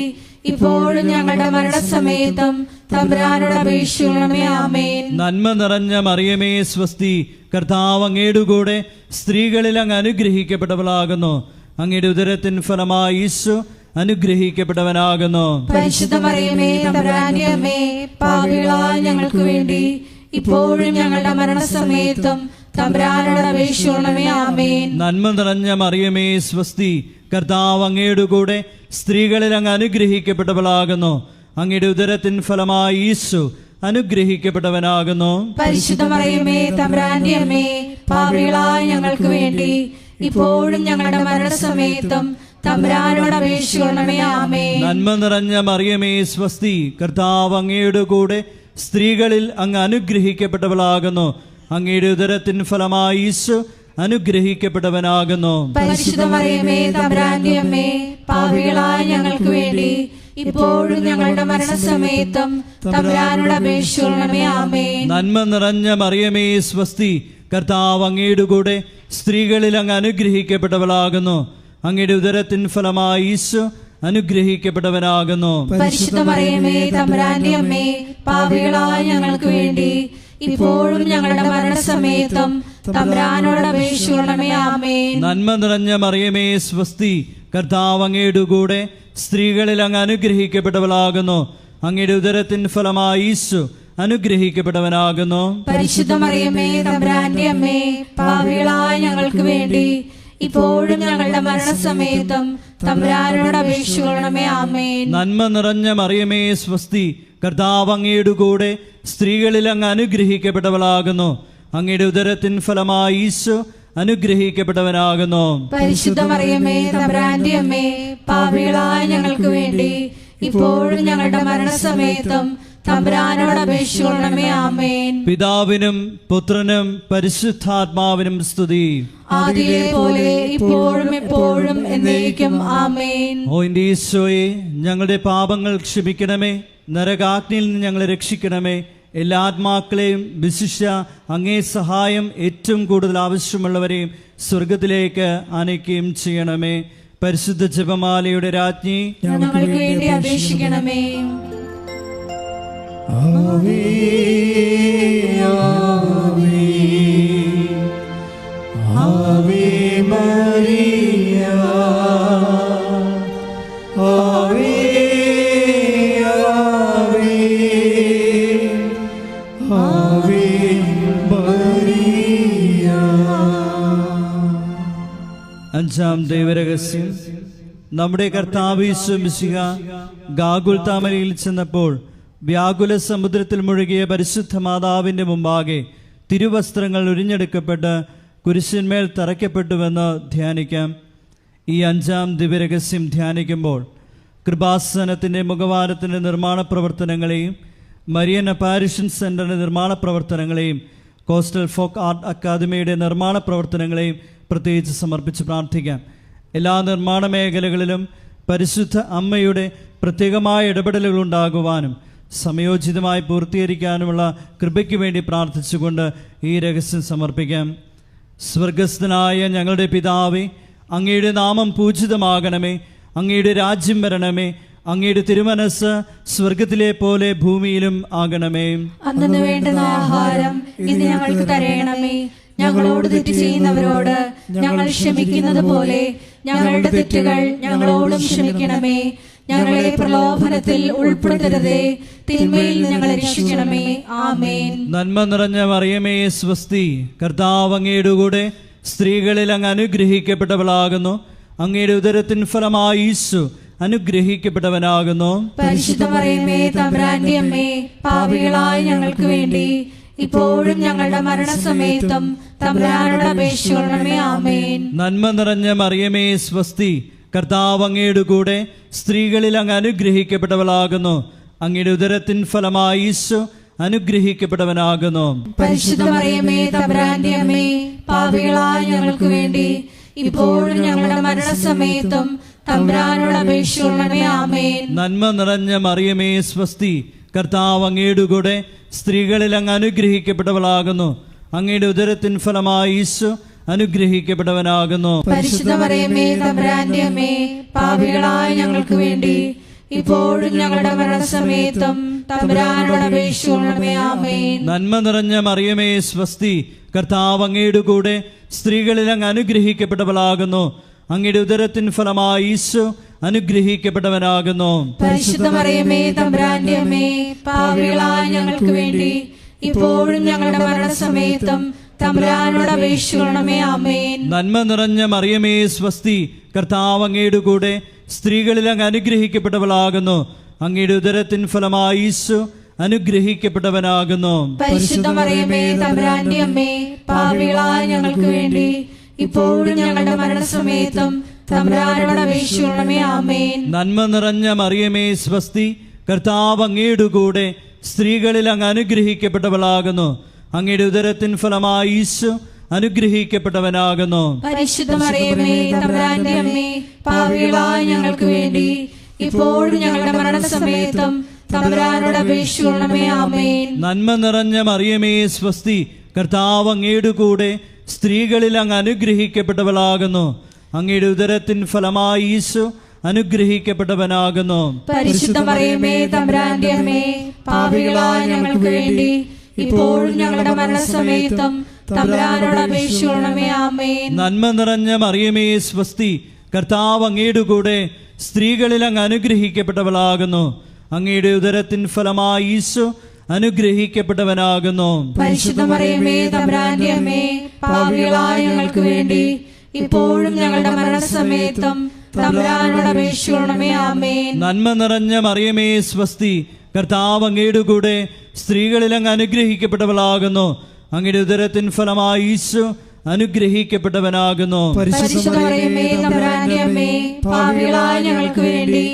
ഇപ്പോഴും ഞങ്ങളുടെ മരണസമയത്തും തമ്പുരാനോട് അപേക്ഷിക്കണമേ. ആമേൻ. നന്മ നിറഞ്ഞ മറിയമേ സ്വസ്തി, കർത്താവ് അങ്ങയുടെ കൂടെ സ്ത്രീകളിൽ അങ്ങ് അനുഗ്രഹിക്കപ്പെട്ടവളാകുന്നു. അങ്ങയുടെ ഉദരത്തിൻ ഫലമായി ഈശോ അനുഗ്രഹിക്കപ്പെട്ടവനാകുന്നു. പരിശുദ്ധ മറിയമേ തമ്പുരാന്റെ അമ്മേ, പാപികളായ ഞങ്ങൾക്ക് വേണ്ടി ഇപ്പോഴും ഞങ്ങളുടെ മരണസമയത്തും തമ്പുരാനോട് അപേക്ഷിക്കണമേ. ആമേൻ. നന്മ നിറഞ്ഞ മറിയമേ സ്വസ്തി, കർത്താവ് അങ്ങയുടെ കൂടെ സ്ത്രീകളിൽ അങ്ങ് അനുഗ്രഹിക്കപ്പെട്ടവളാകുന്നു. അങ്ങയുടെ ഉദരത്തിൻ ഫലമായി ഈശോ അനുഗ്രഹിക്കപ്പെട്ടവനാകുന്നു. പരിശുദ്ധ മറിയമേ തമ്പുരാന്റെ അമ്മേ, പാപികളായ ഞങ്ങൾക്ക് വേണ്ടി ഇപ്പോഴും ഞങ്ങളുടെ മരണസമയത്തും തമ്പുരാനോട് അപേക്ഷിക്കണമേ. ആമേൻ. നന്മ നിറഞ്ഞ മറിയമേ സ്വസ്തി, കർത്താവ് അങ്ങയുടെ കൂടെ സ്ത്രീകളിൽ അങ്ങ് അനുഗ്രഹിക്കപ്പെട്ടവളാകുന്നു. അങ്ങയുടെ ഉദരത്തിൻ ഫലമായി ഈശോ അനുഗ്രഹിക്കപ്പെട്ടവനാകുന്നു. പരിശുദ്ധ മറിയമേ തമ്പുരാന്റെ അമ്മേ, പാപികളായ ഞങ്ങൾക്ക് വേണ്ടി ഇപ്പോഴും ഞങ്ങളുടെ മരണസമയത്തും തമ്പുരാനോട് അപേക്ഷിക്കണമേ. ആമേൻ. നന്മ നിറഞ്ഞ മറിയമേ സ്വസ്തി, കർത്താവ് അങ്ങയുടെ കൂടെ സ്ത്രീകളിൽ അങ്ങ് അനുഗ്രഹിക്കപ്പെട്ടവളാകുന്നു. അങ്ങയുടെ ഉദരത്തിൻ ഫലമായി ഈശോ അനുഗ്രഹിക്കപ്പെട്ടവനാകുന്നു. പരിശുദ്ധ മറിയമേ തമ്പുരാന്റെ അമ്മേ, പാപികളായ ഞങ്ങൾക്ക് വേണ്ടി ഇപ്പോഴും ഞങ്ങളുടെ മരണസമയത്തും തമ്പുരാനോട് അപേക്ഷിക്കണമേ. ആമേൻ. നന്മ നിറഞ്ഞ മറിയമേ സ്വസ്തി, കർത്താവ് അങ്ങയുടെ കൂടെ സ്ത്രീകളിൽ അങ്ങ് അനുഗ്രഹിക്കപ്പെട്ടവളാകുന്നു. അങ്ങയുടെ ഉദരത്തിൻ ഫലമായി ഈശോ അനുഗ്രഹിക്കപ്പെട്ടവനാകുന്നു. പരിശുദ്ധ മറിയമേ തമ്പുരാന്റെ അമ്മേ, പാപികളായ ഞങ്ങൾക്ക് വേണ്ടി ഇപ്പോഴും ഞങ്ങളുടെ മരണസമയത്തും തമ്പുരാനോട് അപേക്ഷിക്കണമേ. ആമേൻ. നന്മ നിറഞ്ഞ മറിയമേ സ്വസ്തി, കർത്താവ് അങ്ങയുടെ കൂടെ സ്ത്രീകളിൽ അങ്ങ് അനുഗ്രഹിക്കപ്പെട്ടവളാകുന്നു. അങ്ങയുടെ ഉദരത്തിൻ ഫലമായി ഈശോ അനുഗ്രഹിക്കപ്പെട്ടവനാകുന്നു. പരിശുദ്ധ മറിയമേ തമ്പുരാന്റെ അമ്മേ, പാപികളായ ഞങ്ങൾക്ക് വേണ്ടി ഇപ്പോഴും ഞങ്ങളുടെ മരണസമയത്തും തമ്പുരാനോട് അപേക്ഷിക്കണമേ. ആമേൻ. പിതാവിനും പുത്രനും പരിശുദ്ധാത്മാവിനും സ്തുതി. ആദിയിലെ പോലെ ഇപ്പോഴും എപ്പോഴും എന്നേക്കും. ആമേൻ. ഓ എൻ്റെ ഈശോയെ, ഞങ്ങളുടെ പാപങ്ങൾ ക്ഷമിക്കണമേ, നരകാഗ്നിയിൽ നിന്ന് ഞങ്ങളെ രക്ഷിക്കണമേ. എല്ലാ ആത്മാക്കളെയും വിശിഷ്യ അങ്ങേ സഹായം ഏറ്റവും കൂടുതൽ ആവശ്യമുള്ളവരെയും സ്വർഗത്തിലേക്ക് ആനയിക്കുകയും ചെയ്യണമേ. പരിശുദ്ധ ജപമാലയുടെ രാജ്ഞി, ഞങ്ങൾക്ക് വേണ്ടി അപേക്ഷിക്കണമേ. ആവേ ആവേ ആവേ മരിയ, ആവേ ആവേ ആവേ മരിയ. അഞ്ചാം ദൈവരഹസ്യം. നമ്മുടെ കർത്താവ് യേശു മിശിഹ ഗാഗുൽത്താമലയിൽ ചെന്നപ്പോൾ വ്യാകുല സമുദ്രത്തിൽ മുഴുകിയ പരിശുദ്ധ മാതാവിൻ്റെ മുമ്പാകെ തിരുവസ്ത്രങ്ങൾ ഉരിഞ്ഞെടുക്കപ്പെട്ട് കുരിശിന്മേൽ തറയ്ക്കപ്പെട്ടുവെന്ന് ധ്യാനിക്കാം. ഈ അഞ്ചാം ദിവ്യരഹസ്യം ധ്യാനിക്കുമ്പോൾ കൃപാസനത്തിൻ്റെ മുഖവാരത്തിൻ്റെ നിർമ്മാണ പ്രവർത്തനങ്ങളെയും മരിയൻ അപ്പാരിഷൻ സെൻ്ററിൻ്റെ നിർമ്മാണ പ്രവർത്തനങ്ങളെയും കോസ്റ്റൽ ഫോക്ക് ആർട്ട് അക്കാദമിയുടെ നിർമ്മാണ പ്രവർത്തനങ്ങളെയും പ്രത്യേകിച്ച് സമർപ്പിച്ച് പ്രാർത്ഥിക്കാം. എല്ലാ നിർമ്മാണ മേഖലകളിലും പരിശുദ്ധ അമ്മയുടെ പ്രത്യേകമായ ഇടപെടലുകൾ ഉണ്ടാകുവാനും സമയോചിതമായി പൂർത്തീകരിക്കാനുമുള്ള കൃപയ്ക്ക് വേണ്ടി പ്രാർത്ഥിച്ചുകൊണ്ട് ഈ രഹസ്യം സമർപ്പിക്കാം. സ്വർഗസ്ഥനായ ഞങ്ങളുടെ പിതാവേ, അങ്ങയുടെ നാമം പൂജിതമാകണമേ. അങ്ങയുടെ രാജ്യം വരണമേ. അങ്ങയുടെ തിരുമനസ് സ്വർഗത്തിലെ പോലെ ഭൂമിയിലും ആകണമേ. അന്നു വേണ്ടുന്ന ആഹാരം ഇന്ന് ഞങ്ങൾക്ക് തരയണമേ. ഞങ്ങളോട് തെറ്റ് ചെയ്യുന്നവരോട് ഞങ്ങൾ ക്ഷമിക്കുന്നത് പോലെ ഞങ്ങളുടെ തെറ്റുകൾ ഞങ്ങളോടും ക്ഷമിക്കണമേ. ഞങ്ങളെ പ്രലോഭനത്തിൽ ഉൾപ്പെടുത്തരുതേ, തിന്മയിൽ ഞങ്ങളെ രക്ഷിക്കണമേ. ആമേൻ. നന്മ നിറഞ്ഞ മറിയമേ സ്വസ്തി, കർത്താവ് അങ്ങയുടെ കൂടെ സ്ത്രീകളിൽ അങ്ങ് അനുഗ്രഹിക്കപ്പെട്ടവളാകുന്നു. അങ്ങയുടെ ഉദരത്തിൻ ഫലമായി ഈശോ അനുഗ്രഹിക്കപ്പെട്ടവനാകുന്നു. പരിശുദ്ധ മറിയമേ തമ്പുരാന്റെ അമ്മേ, പാപികളായ ഞങ്ങൾക്ക് വേണ്ടി ഇപ്പോഴും ഞങ്ങളുടെ മരണസമയത്തും തമ്പുരാനോട് അപേക്ഷിക്കണമേ. ആമേൻ. നന്മ നിറഞ്ഞ മറിയമേ സ്വസ്തി, കർത്താവ് അങ്ങയുടെ കൂടെ സ്ത്രീകളിൽ അങ്ങ് അനുഗ്രഹിക്കപ്പെട്ടവളാകുന്നു. അങ്ങയുടെ ഉദരത്തിൻ ഫലമായി ഈശോ അനുഗ്രഹിക്കപ്പെട്ടവനാകുന്നു. പരിശുദ്ധ മറിയമേ തമ്പുരാന്റെ അമ്മേ, പാപികളായ ഞങ്ങൾക്ക് വേണ്ടി ഇപ്പോഴും ഞങ്ങളുടെ മരണസമയത്തും തമ്പുരാനോട് അപേക്ഷിക്കണമേ. ആമേൻ. നന്മ നിറഞ്ഞ മറിയമേ സ്വസ്തി, കർത്താവ് അങ്ങയുടെ കൂടെ സ്ത്രീകളിൽ അങ്ങ് അനുഗ്രഹിക്കപ്പെട്ടവളാകുന്നു. അങ്ങയുടെ ഉദരത്തിൻ ഫലമായി ഈശോ അനുഗ്രഹിക്കപ്പെട്ടവനാകുന്നു. പരിശുദ്ധ മറിയമേ തമ്പുരാന്റെ അമ്മേ, പാപികളായ ഞങ്ങൾക്ക് വേണ്ടി ഇപ്പോഴും ഞങ്ങളുടെ മരണസമയത്തും തമ്പുരാനോട് അപേക്ഷിക്കണമേ. ആമേൻ. നന്മ നിറഞ്ഞ മറിയമേ സ്വസ്തി, കർത്താവ് അങ്ങയുടെ കൂടെ സ്ത്രീകളിൽ അങ്ങ് അനുഗ്രഹിക്കപ്പെട്ടവളാകുന്നു. അങ്ങയുടെ ഉദരത്തിൻ ഫലമായി ഈശോ അനുഗ്രഹിക്കപ്പെട്ടവനാകുന്നു. പരിശുദ്ധ മറിയമേ തമ്പുരാന്റെ അമ്മേ, പാപികളായ ഞങ്ങൾക്ക് വേണ്ടി ഇപ്പോഴും ഞങ്ങളുടെ മരണസമയത്തും തമ്പുരാനോട് അപേക്ഷിക്കണമേ. ആമേൻ. നന്മ നിറഞ്ഞ മറിയമേ സ്വസ്തി, കർത്താവ് അങ്ങയുടെ കൂടെ സ്ത്രീകളിൽ അങ്ങ് അനുഗ്രഹിക്കപ്പെട്ടവളാകുന്നു. അങ്ങയുടെ ഉദരത്തിൻ ഫലമായി ഈശോ അനുഗ്രഹിക്കപ്പെട്ടവനാകുന്നു. പരിശുദ്ധ മറിയമേ തമ്പുരാന്റെ അമ്മേ, പാപികളായ ഞങ്ങൾക്ക് വേണ്ടി ഇപ്പോഴും ഞങ്ങളുടെ മരണസമയത്തും തമ്പുരാനോട് അപേക്ഷിക്കണമേ. ആമേൻ. നന്മ നിറഞ്ഞ മറിയമേ സ്വസ്തി, കർത്താവ് അങ്ങയുടെ കൂടെ സ്ത്രീകളിൽ അങ്ങ് അനുഗ്രഹിക്കപ്പെട്ടവളാകുന്നു. അങ്ങയുടെ ഉദരത്തിൻ ഫലമായി ഈശോ അനുഗ്രഹിക്കപ്പെട്ടവനാകുന്നു. പരിശുദ്ധ മറിയമേ തമ്പുരാന്റെ അമ്മേ, പാപികളായ ഞങ്ങൾക്ക് വേണ്ടി ഇപ്പോഴും ഞങ്ങളുടെ മരണസമയത്തും തമ്പുരാനോട് അപേക്ഷിക്കണമേ. ആമേൻ. നന്മ നിറഞ്ഞ മറിയമേ സ്വസ്തി, കർത്താവ് അങ്ങയുടെ കൂടെ സ്ത്രീകളിൽ അങ്ങ് അനുഗ്രഹിക്കപ്പെട്ടവളാകുന്നു. അങ്ങയുടെ ഉദരത്തിൻ ഫലമായി ഈശോ അനുഗ്രഹിക്കപ്പെട്ടവനാകുന്നു. പരിശുദ്ധ മറിയമേ തമ്പുരാന്റെ അമ്മേ, പാപികളായ ഞങ്ങൾക്ക് വേണ്ടി ഇപ്പോഴും ഞങ്ങളുടെ മരണസമയത്തും തമ്പുരാനോട് അപേക്ഷിക്കണമേ. ആമേൻ. നന്മ നിറഞ്ഞ മറിയമേ സ്വസ്തി, കർത്താവ് അങ്ങയുടെ കൂടെ സ്ത്രീകളിൽ അങ്ങ് അനുഗ്രഹിക്കപ്പെട്ടവളാകുന്നു. അങ്ങയുടെ ഉദരത്തിൻ ഫലമായി ഈശോ അനുഗ്രഹിക്കപ്പെട്ടവനാകുന്നു. പരിശുദ്ധ മറിയമേ തമ്പുരാന്റെ അമ്മേ, പാപികളായ ഞങ്ങൾക്ക് വേണ്ടി ഇപ്പോഴും ഞങ്ങളുടെ മരണസമയത്തും തമ്പുരാനോട് അപേക്ഷിക്കണമേ. ആമേൻ. നന്മ നിറഞ്ഞ മറിയമേ സ്വസ്തി, കർത്താവ് അങ്ങയുടെ കൂടെ സ്ത്രീകളിൽ അങ്ങ് അനുഗ്രഹിക്കപ്പെട്ടവളാകുന്നു. അങ്ങയുടെ ഉദരത്തിൻ ഫലമായി ഈശോ അനുഗ്രഹിക്കപ്പെട്ടവനാകുന്നു. പരിശുദ്ധ മറിയമേ തമ്പുരാന്റെ അമ്മേ, പാപികളായ ഞങ്ങൾക്ക് വേണ്ടി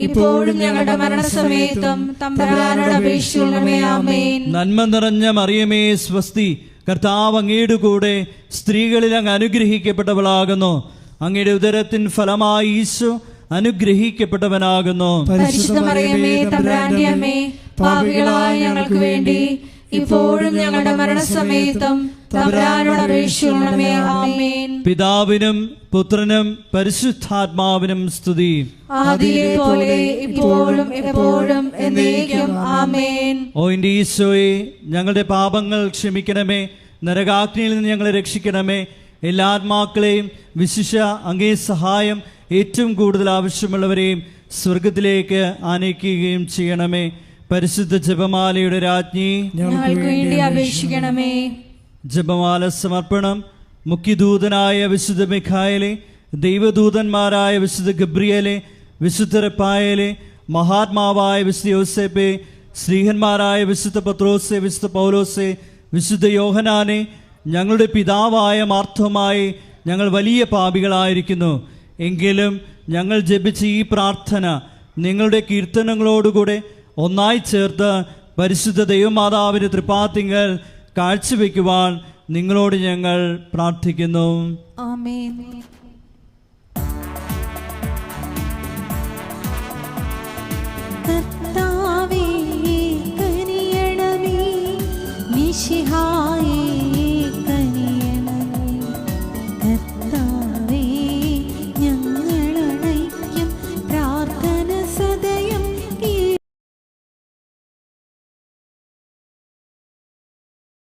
ഇപ്പോഴും ഞങ്ങളുടെ മരണസമയത്തും തമ്പുരാനോട് അപേക്ഷിക്കണമേ. ആമേൻ. നന്മ നിറഞ്ഞ മറിയമേ സ്വസ്തി, കർത്താവ് അങ്ങയുടെ കൂടെ സ്ത്രീകളിൽ അങ്ങ് അനുഗ്രഹിക്കപ്പെട്ടവളാകുന്നു. അങ്ങയുടെ ഉദരത്തിൻ ഫലമായി ഈശോ അനുഗ്രഹിക്കപ്പെട്ടവനാകുന്നു. പരിശുദ്ധ മറിയമേ തമ്പുരാന്റെ അമ്മേ, പാപികളായ ഞങ്ങൾക്ക് വേണ്ടി ഇപ്പോഴും ഞങ്ങളുടെ മരണസമയത്തും തമ്പുരാനോട് അപേക്ഷിക്കണമേ. ആമേൻ. പിതാവിനും പുത്രനും പരിശുദ്ധാത്മാവിനും സ്തുതി. ആദിയിലെ പോലെ ഇപ്പോഴും എപ്പോഴും എന്നേക്കും. ആമേൻ. ഓ എൻ്റെ ഈശോയെ, ഞങ്ങളുടെ പാപങ്ങൾ ക്ഷമിക്കണമേ, നരകാഗ്നിയിൽ നിന്ന് ഞങ്ങളെ രക്ഷിക്കണമേ. എല്ലാ ആത്മാക്കളെയും വിശിഷ്യ അങ്ങേ സഹായം ഏറ്റവും കൂടുതൽ ആവശ്യമുള്ളവരെയും സ്വർഗത്തിലേക്ക് ആനയിക്കുകയും ചെയ്യണമേ. പരിശുദ്ധ ജപമാലയുടെ രാജ്ഞി, ഞങ്ങൾക്ക് വേണ്ടി അപേക്ഷിക്കണമേ. ജപമാല സമർപ്പണം. മുഖ്യദൂതനായ വിശുദ്ധ മിഖായേലെ, ദൈവദൂതന്മാരായ വിശുദ്ധ ഗബ്രിയേലെ, വിശുദ്ധ റഫായേലെ, മഹാത്മാവായ വിശുദ്ധ യോസേപ്പെ, ശ്രീഹന്മാരായ വിശുദ്ധ പത്രോസെ, വിശുദ്ധ പൗലോസെ, വിശുദ്ധ യോഹനാനെ, ഞങ്ങളുടെ പിതാവായ മാർത്തോമായി, ഞങ്ങൾ വലിയ പാപികളായിരിക്കുന്നു. എങ്കിലും ഞങ്ങൾ ജപിച്ച ഈ പ്രാർത്ഥന നിങ്ങളുടെ കീർത്തനങ്ങളോടുകൂടെ ഒന്നായി ചേർത്ത് പരിശുദ്ധ ദൈവമാതാവിൻ്റെ തൃപ്പാത്തിങ്കൽ കാഴ്ചവെക്കുവാൻ നിങ്ങളോട് ഞങ്ങൾ പ്രാർത്ഥിക്കുന്നു. ആമേൻ.